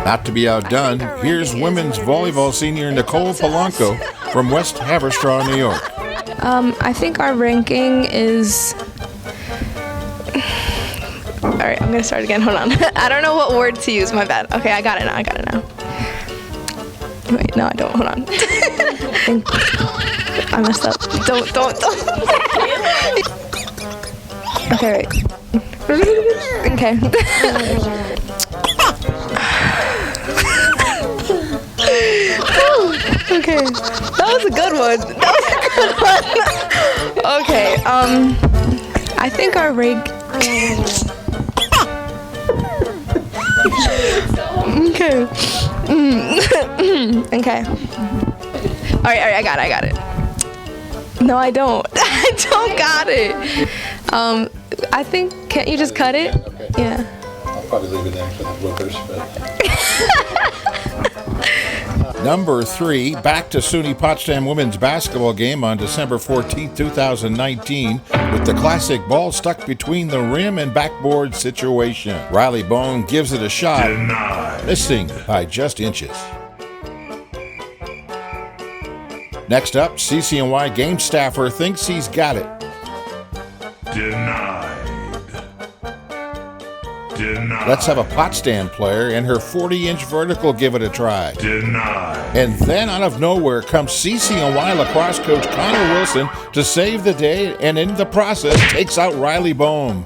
[SPEAKER 1] Not to be outdone, here's women's volleyball senior Nicole Polanco from West Haverstraw, New York.
[SPEAKER 4] I think our ranking is... All right, I'm gonna start again. Hold on. I don't know what word to use. My bad. Okay, I got it now. Wait, no, I don't. Hold on. I messed up. Don't. Okay, wait. Okay. Okay, that was a good one. Okay, I think our rig. Okay. Okay. All right, I got it. No, I don't. I don't got it. I think, can't you just cut it?
[SPEAKER 1] Okay.
[SPEAKER 4] Yeah.
[SPEAKER 1] I'll probably leave it in for the whippers, but... Number 3, back to SUNY Potsdam women's basketball game on December 14, 2019, with the classic ball stuck between the rim and backboard situation. Riley Bone gives it a shot, missing by just inches. Next up, CCNY game staffer thinks he's got it.
[SPEAKER 5] Denied.
[SPEAKER 1] Let's have a Potsdam player and her 40-inch vertical give it a try.
[SPEAKER 5] Denied.
[SPEAKER 1] And then out of nowhere comes CCNY lacrosse coach Connor Wilson to save the day, and in the process takes out Riley Bohm.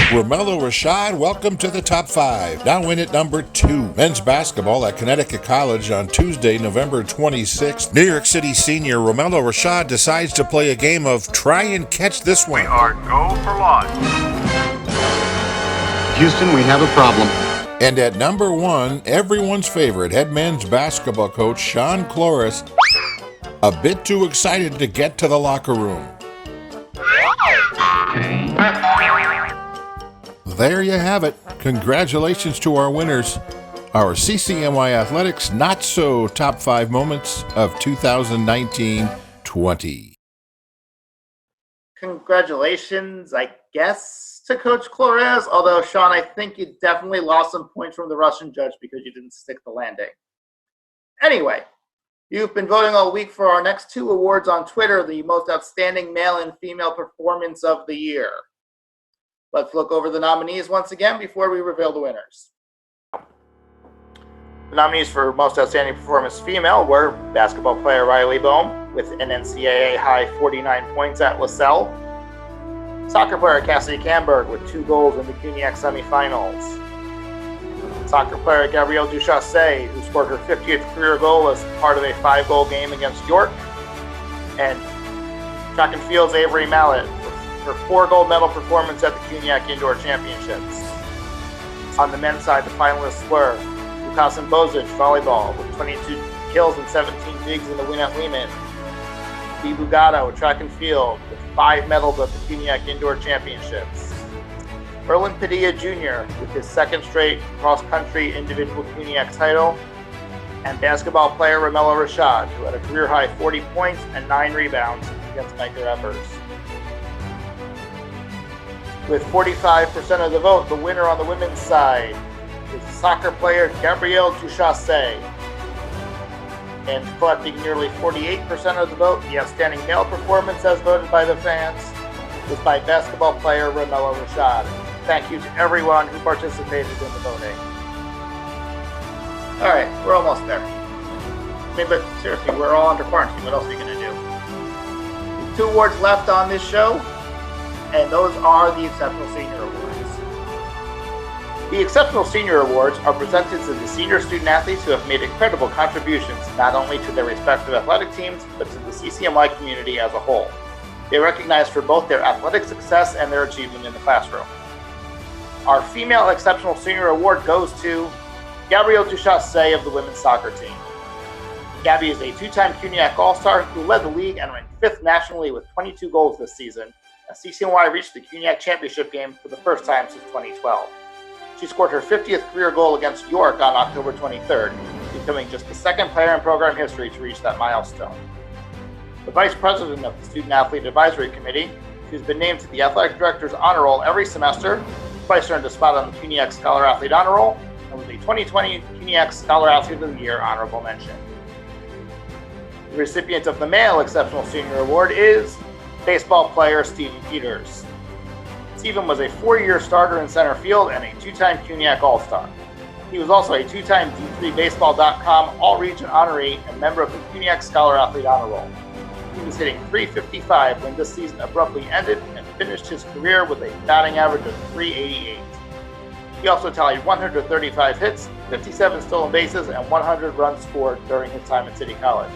[SPEAKER 1] Romello Rashad, welcome to the top 5. Now in at number 2. Men's basketball at Connecticut College on Tuesday, November 26th. New York City senior Romello Rashad decides to play a game of try and catch this one.
[SPEAKER 11] We are go for launch.
[SPEAKER 5] Houston, we have a problem.
[SPEAKER 1] And at number 1, everyone's favorite head men's basketball coach Sean Cloris, a bit too excited to get to the locker room. There you have it. Congratulations to our winners. Our CCNY Athletics Not So Top 5 Moments of 2019-20.
[SPEAKER 2] Congratulations, I guess, to Coach Flores. Although, Sean, I think you definitely lost some points from the Russian judge because you didn't stick the landing. Anyway, you've been voting all week for our next 2 awards on Twitter, the most outstanding male and female performance of the year. Let's look over the nominees once again before we reveal the winners. The nominees for Most Outstanding Performance Female were basketball player Riley Bohm with an NCAA high 49 points at LaSalle, soccer player Cassidy Camberg with 2 goals in the CUNYAC semifinals, soccer player Gabrielle Duchasse, who scored her 50th career goal as part of a 5-goal game against York, and track and field's Avery Mallett her 4 gold medal performance at the CUNYAC Indoor Championships. On the men's side, the finalists were Lukasen Bozic, volleyball, with 22 kills and 17 digs in the win at Lehman. Steve Bugado, track and field, with 5 medals at the CUNYAC Indoor Championships. Erlen Padilla Jr., with his 2nd straight cross-country individual CUNYAC title. And basketball player Romello Rashad, who had a career-high 40 points and 9 rebounds against Micah Evers. With 45% of the vote, the winner on the women's side is soccer player Gabrielle Duchasse. And collecting nearly 48% of the vote, the outstanding male performance as voted by the fans was by basketball player Romello Rashad. Thank you to everyone who participated in the voting. All right, we're almost there. I mean, but seriously, we're all under quarantine. What else are you going to do? 2 awards left on this show, and those are the Exceptional Senior Awards. The Exceptional Senior Awards are presented to the senior student athletes who have made incredible contributions not only to their respective athletic teams, but to the CCNY community as a whole. They are recognized for both their athletic success and their achievement in the classroom. Our Female Exceptional Senior Award goes to Gabrielle Duchasse of the women's soccer team. Gabby is a 2-time CUNYAC All-Star who led the league and ranked 5th nationally with 22 goals this season, as CCNY reached the CUNYAC championship game for the first time since 2012. She scored her 50th career goal against York on October 23rd, becoming just the 2nd player in program history to reach that milestone. The Vice President of the Student Athlete Advisory Committee, who's been named to the Athletic Director's Honor Roll every semester, twice earned a spot on the CUNYAC Scholar Athlete Honor Roll, and was a 2020 CUNYAC Scholar Athlete of the Year Honorable Mention. The recipient of the Male Exceptional Senior Award is baseball player Steven Peters. Steven was a 4-year starter in center field and a 2-time CUNYAC All-Star. He was also a 2-time D3Baseball.com All-Region honoree and member of the CUNYAC Scholar Athlete Honor Roll. He was hitting .355 when this season abruptly ended and finished his career with a batting average of .388. He also tallied 135 hits, 57 stolen bases, and 100 runs scored during his time at City College.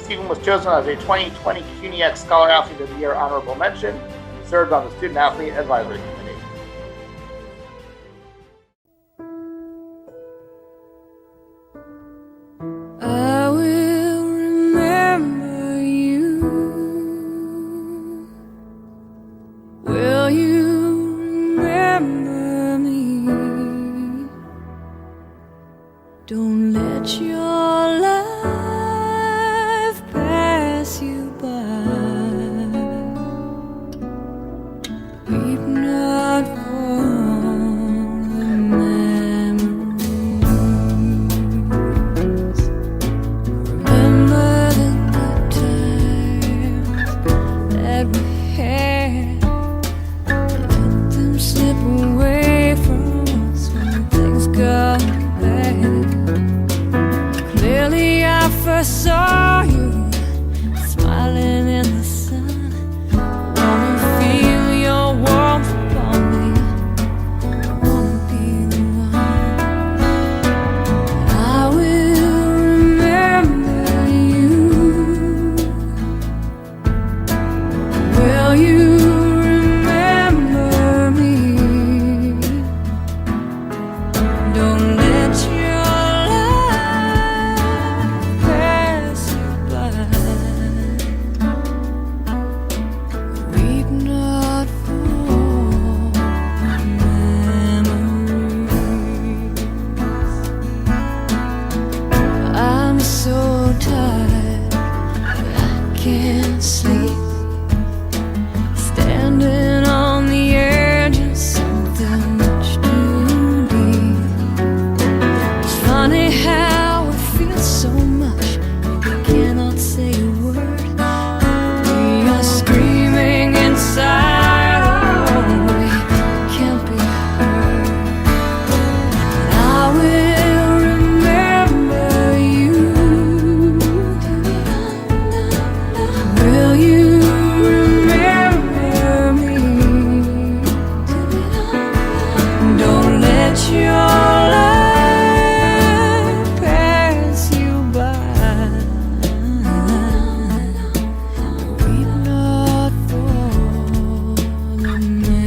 [SPEAKER 2] Stephen was chosen as a 2020 CUNYX Scholar Athlete of the Year honorable mention, served on the Student Athlete Advisory Committee.
[SPEAKER 6] I will remember you. Will you remember me? Don't let your life pass you by. Weep not for the memories. Remember the good times that we had. Let them slip away from us when things got bad. Clearly I first saw you smiling in the sun. I wanna feel your warmth upon me. I wanna be the one. I will remember you. Will you remember me? Don't let your life pass you by. Weep not for memories. I'm so tired, but I can't sleep. Standing on the edge of something much too deep. It's funny how it feels so much, we cannot say a word. We are screaming inside, oh, we can't be heard. But I will remember you. Will you remember me? Don't let your life pass you by. Weep not for the memories.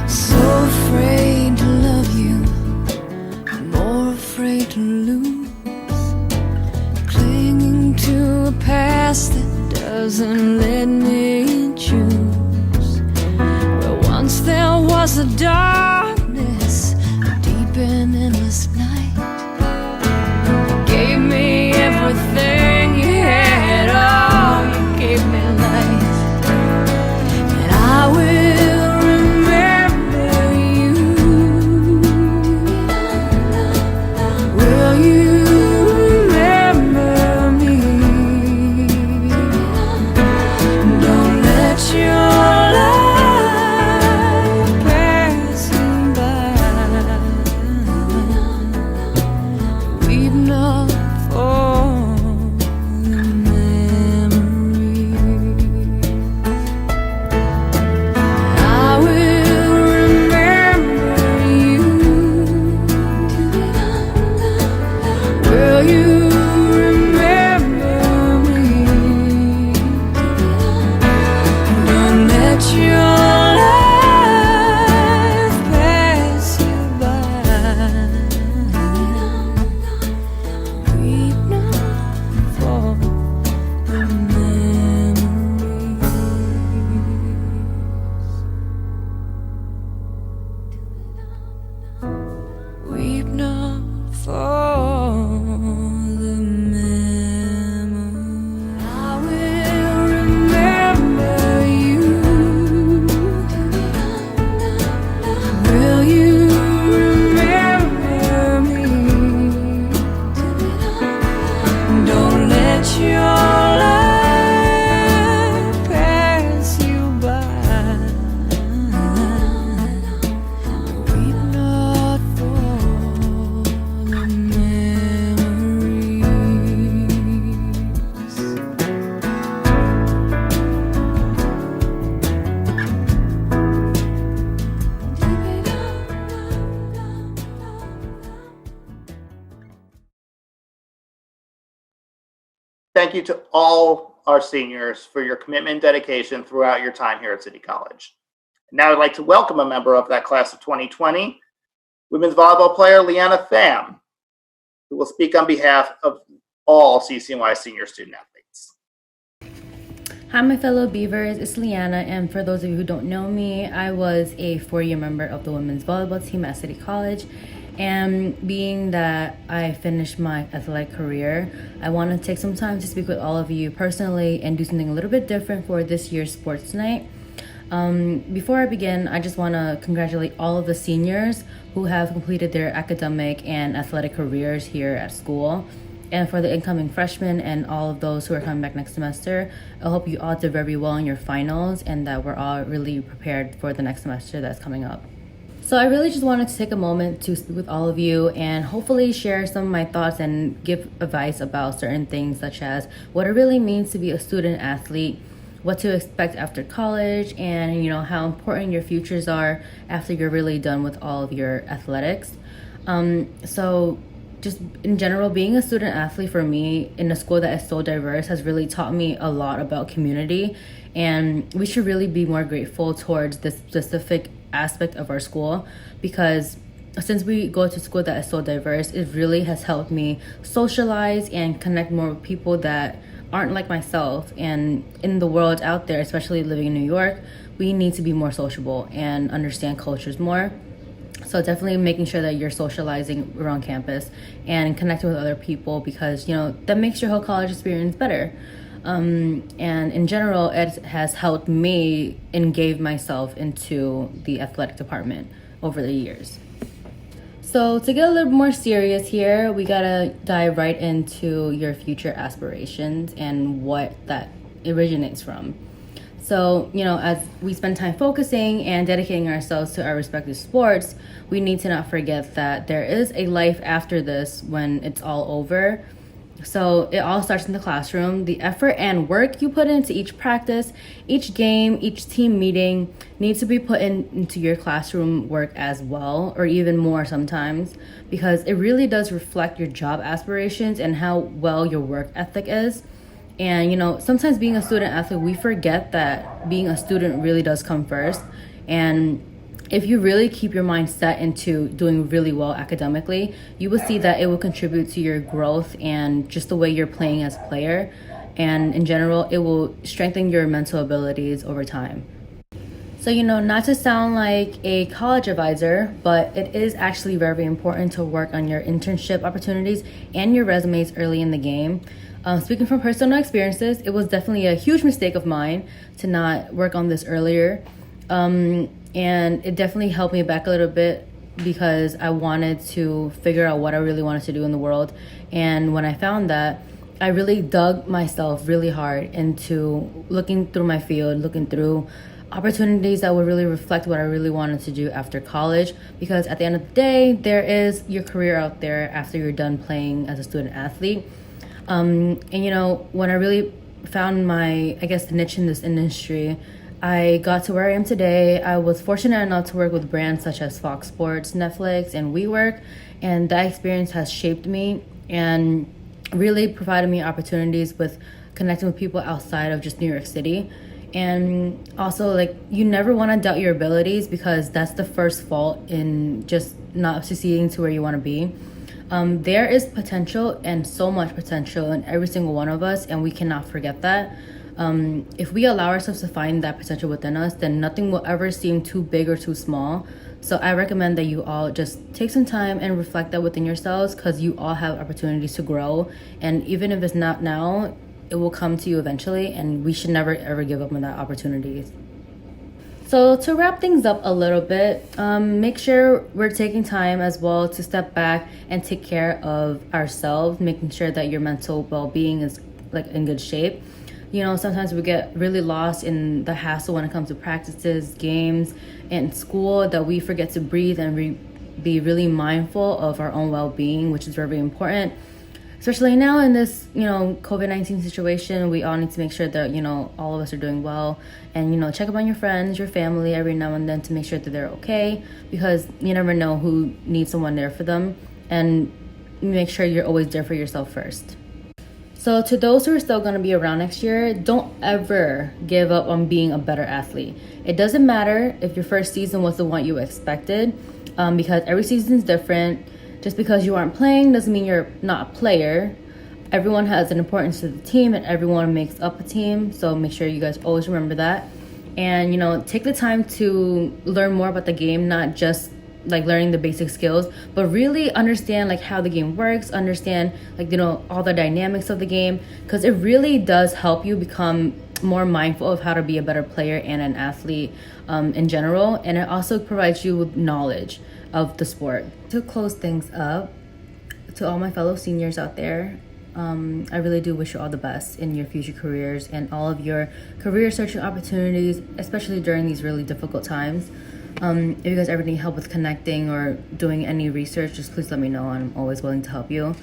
[SPEAKER 6] So afraid to love you, more afraid to lose. Clinging to a past that doesn't let me choose. Where once there was a darkness, a deep and endless night. You gave me everything you had, oh, you gave me light. And I will remember you. Will you remember me? Don't let your life pass you by. Weep not for the memories. I will remember you. Will you remember me? Don't let your life pass you by. Weep not for the memories. Weep not for the memories. I will remember you. Will you remember me? Don't
[SPEAKER 2] thank you to all our seniors for your commitment and dedication throughout your time here at City College. Now I'd like to welcome a member of that class of 2020, women's volleyball player Leanna Pham, who will speak on behalf of all CCNY senior student athletes.
[SPEAKER 8] Hi, my fellow Beavers, it's Leanna, and for those of you who don't know me, I was a 4-year member of the women's volleyball team at City College, and being that I finished my athletic career, I want to take some time to speak with all of you personally and do something a little bit different for this year's sports night. Before I begin, I just want to congratulate all of the seniors who have completed their academic and athletic careers here at school. And for the incoming freshmen and all of those who are coming back next semester, I hope you all did very well in your finals and that we're all really prepared for the next semester that's coming up. So I really just wanted to take a moment to speak with all of you and hopefully share some of my thoughts and give advice about certain things, such as what it really means to be a student athlete, what to expect after college, and how important your futures are after you're really done with all of your athletics. So just in general, being a student athlete for me in a school that is so diverse has really taught me a lot about community, and we should really be more grateful towards this specific aspect of our school, because since we go to school that is so diverse, it really has helped me socialize and connect more with people that aren't like myself. And in the world out there, especially living in New York, we need to be more sociable and understand cultures more. So definitely making sure that you're socializing around campus and connecting with other people, because that makes your whole college experience better. And in general, it has helped me engage myself into the athletic department over the years. So to get a little more serious here, we gotta dive right into your future aspirations and what that originates from. So, as we spend time focusing and dedicating ourselves to our respective sports, we need to not forget that there is a life after this when it's all over. So it all starts in the classroom. The effort and work you put into each practice, each game, each team meeting needs to be put into your classroom work as well, or even more sometimes, because it really does reflect your job aspirations and how well your work ethic is. And sometimes being a student athlete, we forget that being a student really does come first. And if you really keep your mind set into doing really well academically, you will see that it will contribute to your growth and just the way you're playing as a player. And in general, it will strengthen your mental abilities over time. So, not to sound like a college advisor, but it is actually very important to work on your internship opportunities and your resumes early in the game. Speaking from personal experiences, it was definitely a huge mistake of mine to not work on this earlier. And it definitely held me back a little bit because I wanted to figure out what I really wanted to do in the world. And when I found that, I really dug myself really hard into looking through my field, looking through opportunities that would really reflect what I really wanted to do after college. Because at the end of the day, there is your career out there after you're done playing as a student athlete. And when I really found my, niche in this industry, I got to where I am today. I was fortunate enough to work with brands such as Fox Sports, Netflix, and WeWork, and that experience has shaped me and really provided me opportunities with connecting with people outside of just New York City. And also, you never want to doubt your abilities, because that's the first fault in just not succeeding to where you want to be. There is potential, and so much potential in every single one of us, and we cannot forget that. If we allow ourselves to find that potential within us, then nothing will ever seem too big or too small. So I recommend that you all just take some time and reflect that within yourselves, because you all have opportunities to grow. And even if it's not now, it will come to you eventually, and we should never ever give up on that opportunity. So to wrap things up a little bit, make sure we're taking time as well to step back and take care of ourselves, making sure that your mental well-being is in good shape. Sometimes we get really lost in the hassle when it comes to practices, games, and school, that we forget to breathe and be really mindful of our own well-being, which is very important. Especially now in this, COVID-19 situation, we all need to make sure that, all of us are doing well, and, check up on your friends, your family every now and then to make sure that they're okay, because you never know who needs someone there for them, and make sure you're always there for yourself first. So to those who are still going to be around next year, don't ever give up on being a better athlete. It doesn't matter if your first season was the one you expected, because every season is different. Just because you aren't playing doesn't mean you're not a player. Everyone has an importance to the team and everyone makes up a team. So make sure you guys always remember that. And, you know, take the time to learn more about the game, not just like learning the basic skills, but really understand like how the game works, understand like, you know, all the dynamics of the game, because it really does help you become more mindful of how to be a better player and an athlete in general. And it also provides you with knowledge of the sport. To close things up, to all my fellow seniors out there, I really do wish you all the best in your future careers and all of your career searching opportunities, especially during these really difficult times. If you guys ever need help with connecting or doing any research, just please let me know. I'm always willing to help you.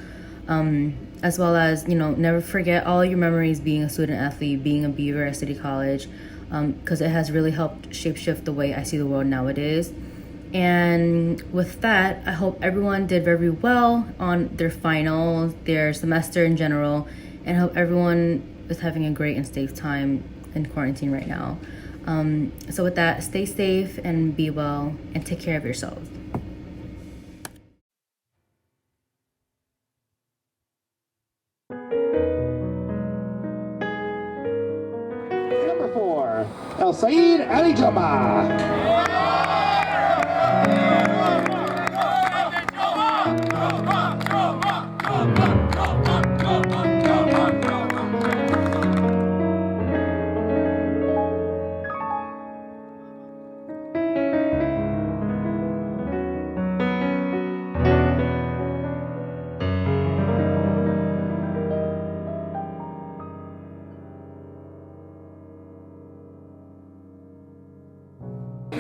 [SPEAKER 8] As well as, you know, never forget all your memories being a student athlete, being a Beaver at City College, because it has really helped shapeshift the way I see the world nowadays. And with that, I hope everyone did very well on their finals, their semester in general, and hope everyone is having a great and safe time in quarantine right now. So with that, stay safe and be well and take care of yourselves.
[SPEAKER 9] Number 4, El Said Ali Jama.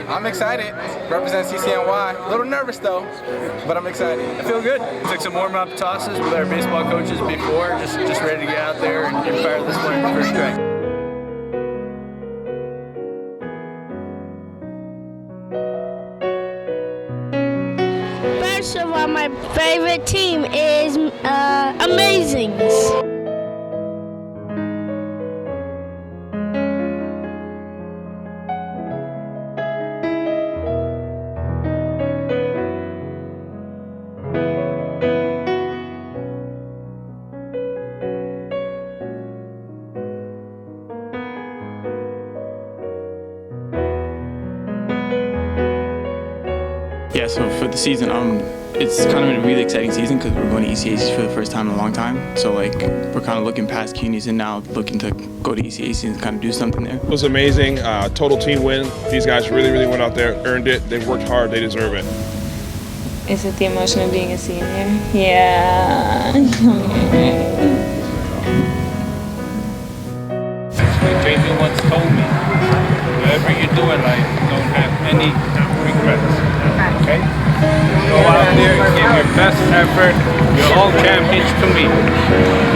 [SPEAKER 22] I'm excited. Represent CCNY. A little nervous though, but I'm excited. I feel good.
[SPEAKER 23] Took some warm-up tosses with our baseball coaches before, just ready to get out there and fire this one first strike.
[SPEAKER 24] First of all, my favorite team is Amazings.
[SPEAKER 25] Yeah, so for the season, it's kind of a really exciting season because we're going to ECACs for the first time in a long time. So like we're kind of looking past CUNYs and now looking to go to ECACs and kind of do something there.
[SPEAKER 7] It was amazing, total team win. These guys really went out there, earned it. They worked hard, they deserve it.
[SPEAKER 26] Is it the emotion of being a senior? Yeah.
[SPEAKER 27] JJ once told me, whatever you do in life, don't have any regrets. Okay? Go out there, give your best effort. You're all champions to me.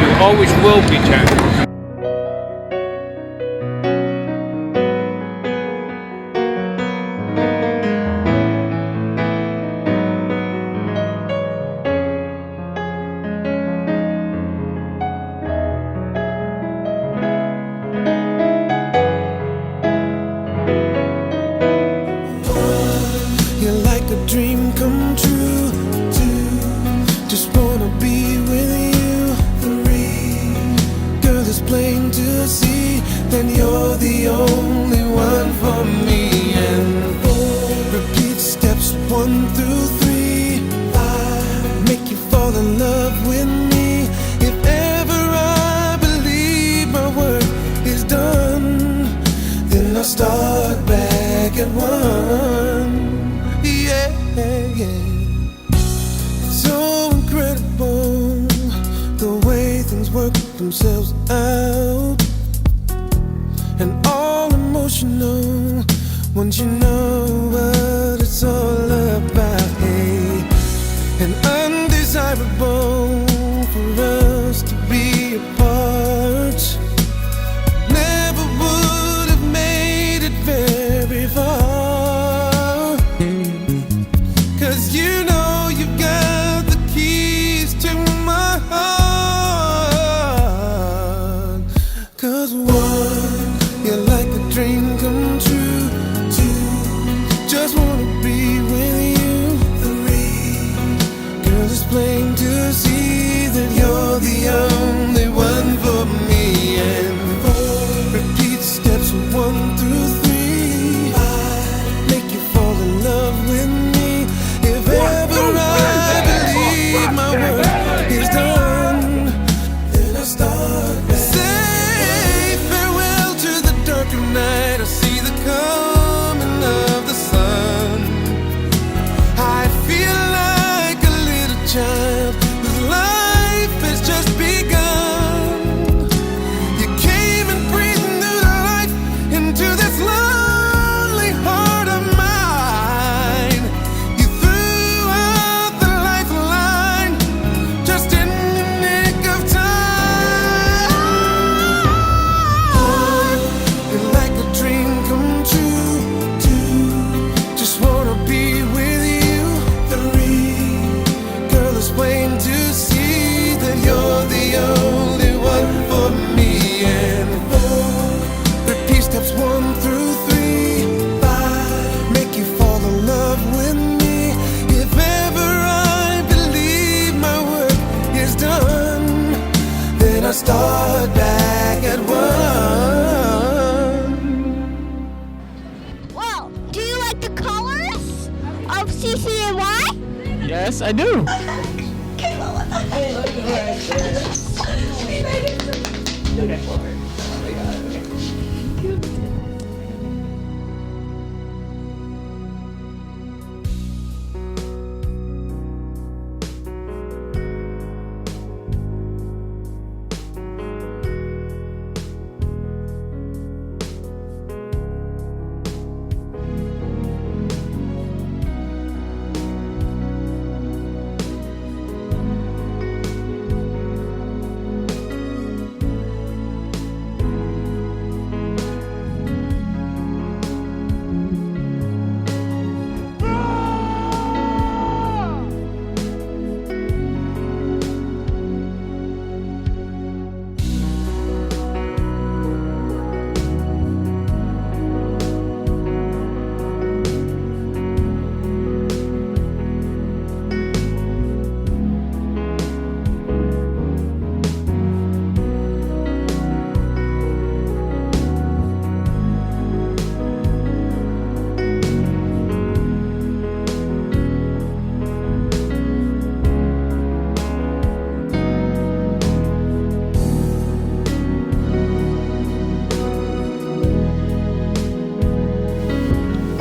[SPEAKER 27] You always will be champions.
[SPEAKER 12] You're like a dream come true. 2, just wanna be with you. 3, girl, it's plain to see that you're the only one for me. And 4, repeat steps 1 through 3. 5, make you fall in love with me. If ever I believe my work is done, then I'll start back at 1. It's so incredible the way things work themselves out, and all emotional once you know what it's all about. Hey, and undesirable for us to be apart. Never would have made it very far. You know you've got the keys to my heart.
[SPEAKER 10] Yes, I do.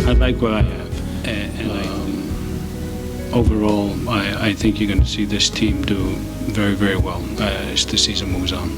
[SPEAKER 27] I like what I have, and overall, I think you're going to see this team do very, very well as the season moves on.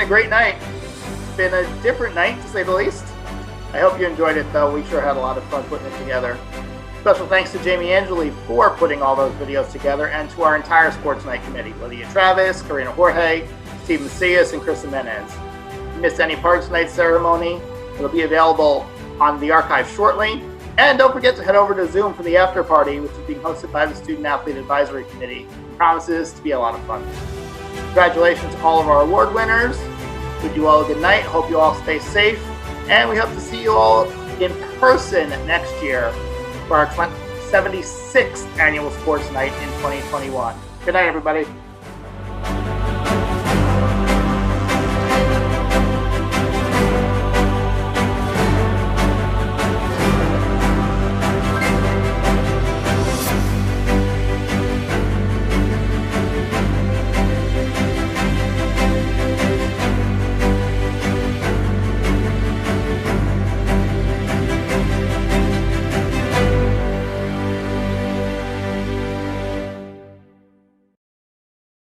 [SPEAKER 2] a great night. It's been a different night, to say the least. I hope you enjoyed it, though. We sure had a lot of fun putting it together. Special thanks to Jamie Angeli for putting all those videos together, and to our entire Sports Night committee, Lydia Travis, Karina Jorge, Steve Macias, and Chris Jimenez. If you missed any part of tonight's ceremony, it'll be available on the archive shortly. And don't forget to head over to Zoom for the after party, which is being hosted by the Student Athlete Advisory Committee. It promises to be a lot of fun. Congratulations to all of our award winners. Bid you all a good night. Hope you all stay safe. And we hope to see you all in person next year for our 76th annual Sports Night in 2021. Good night, everybody.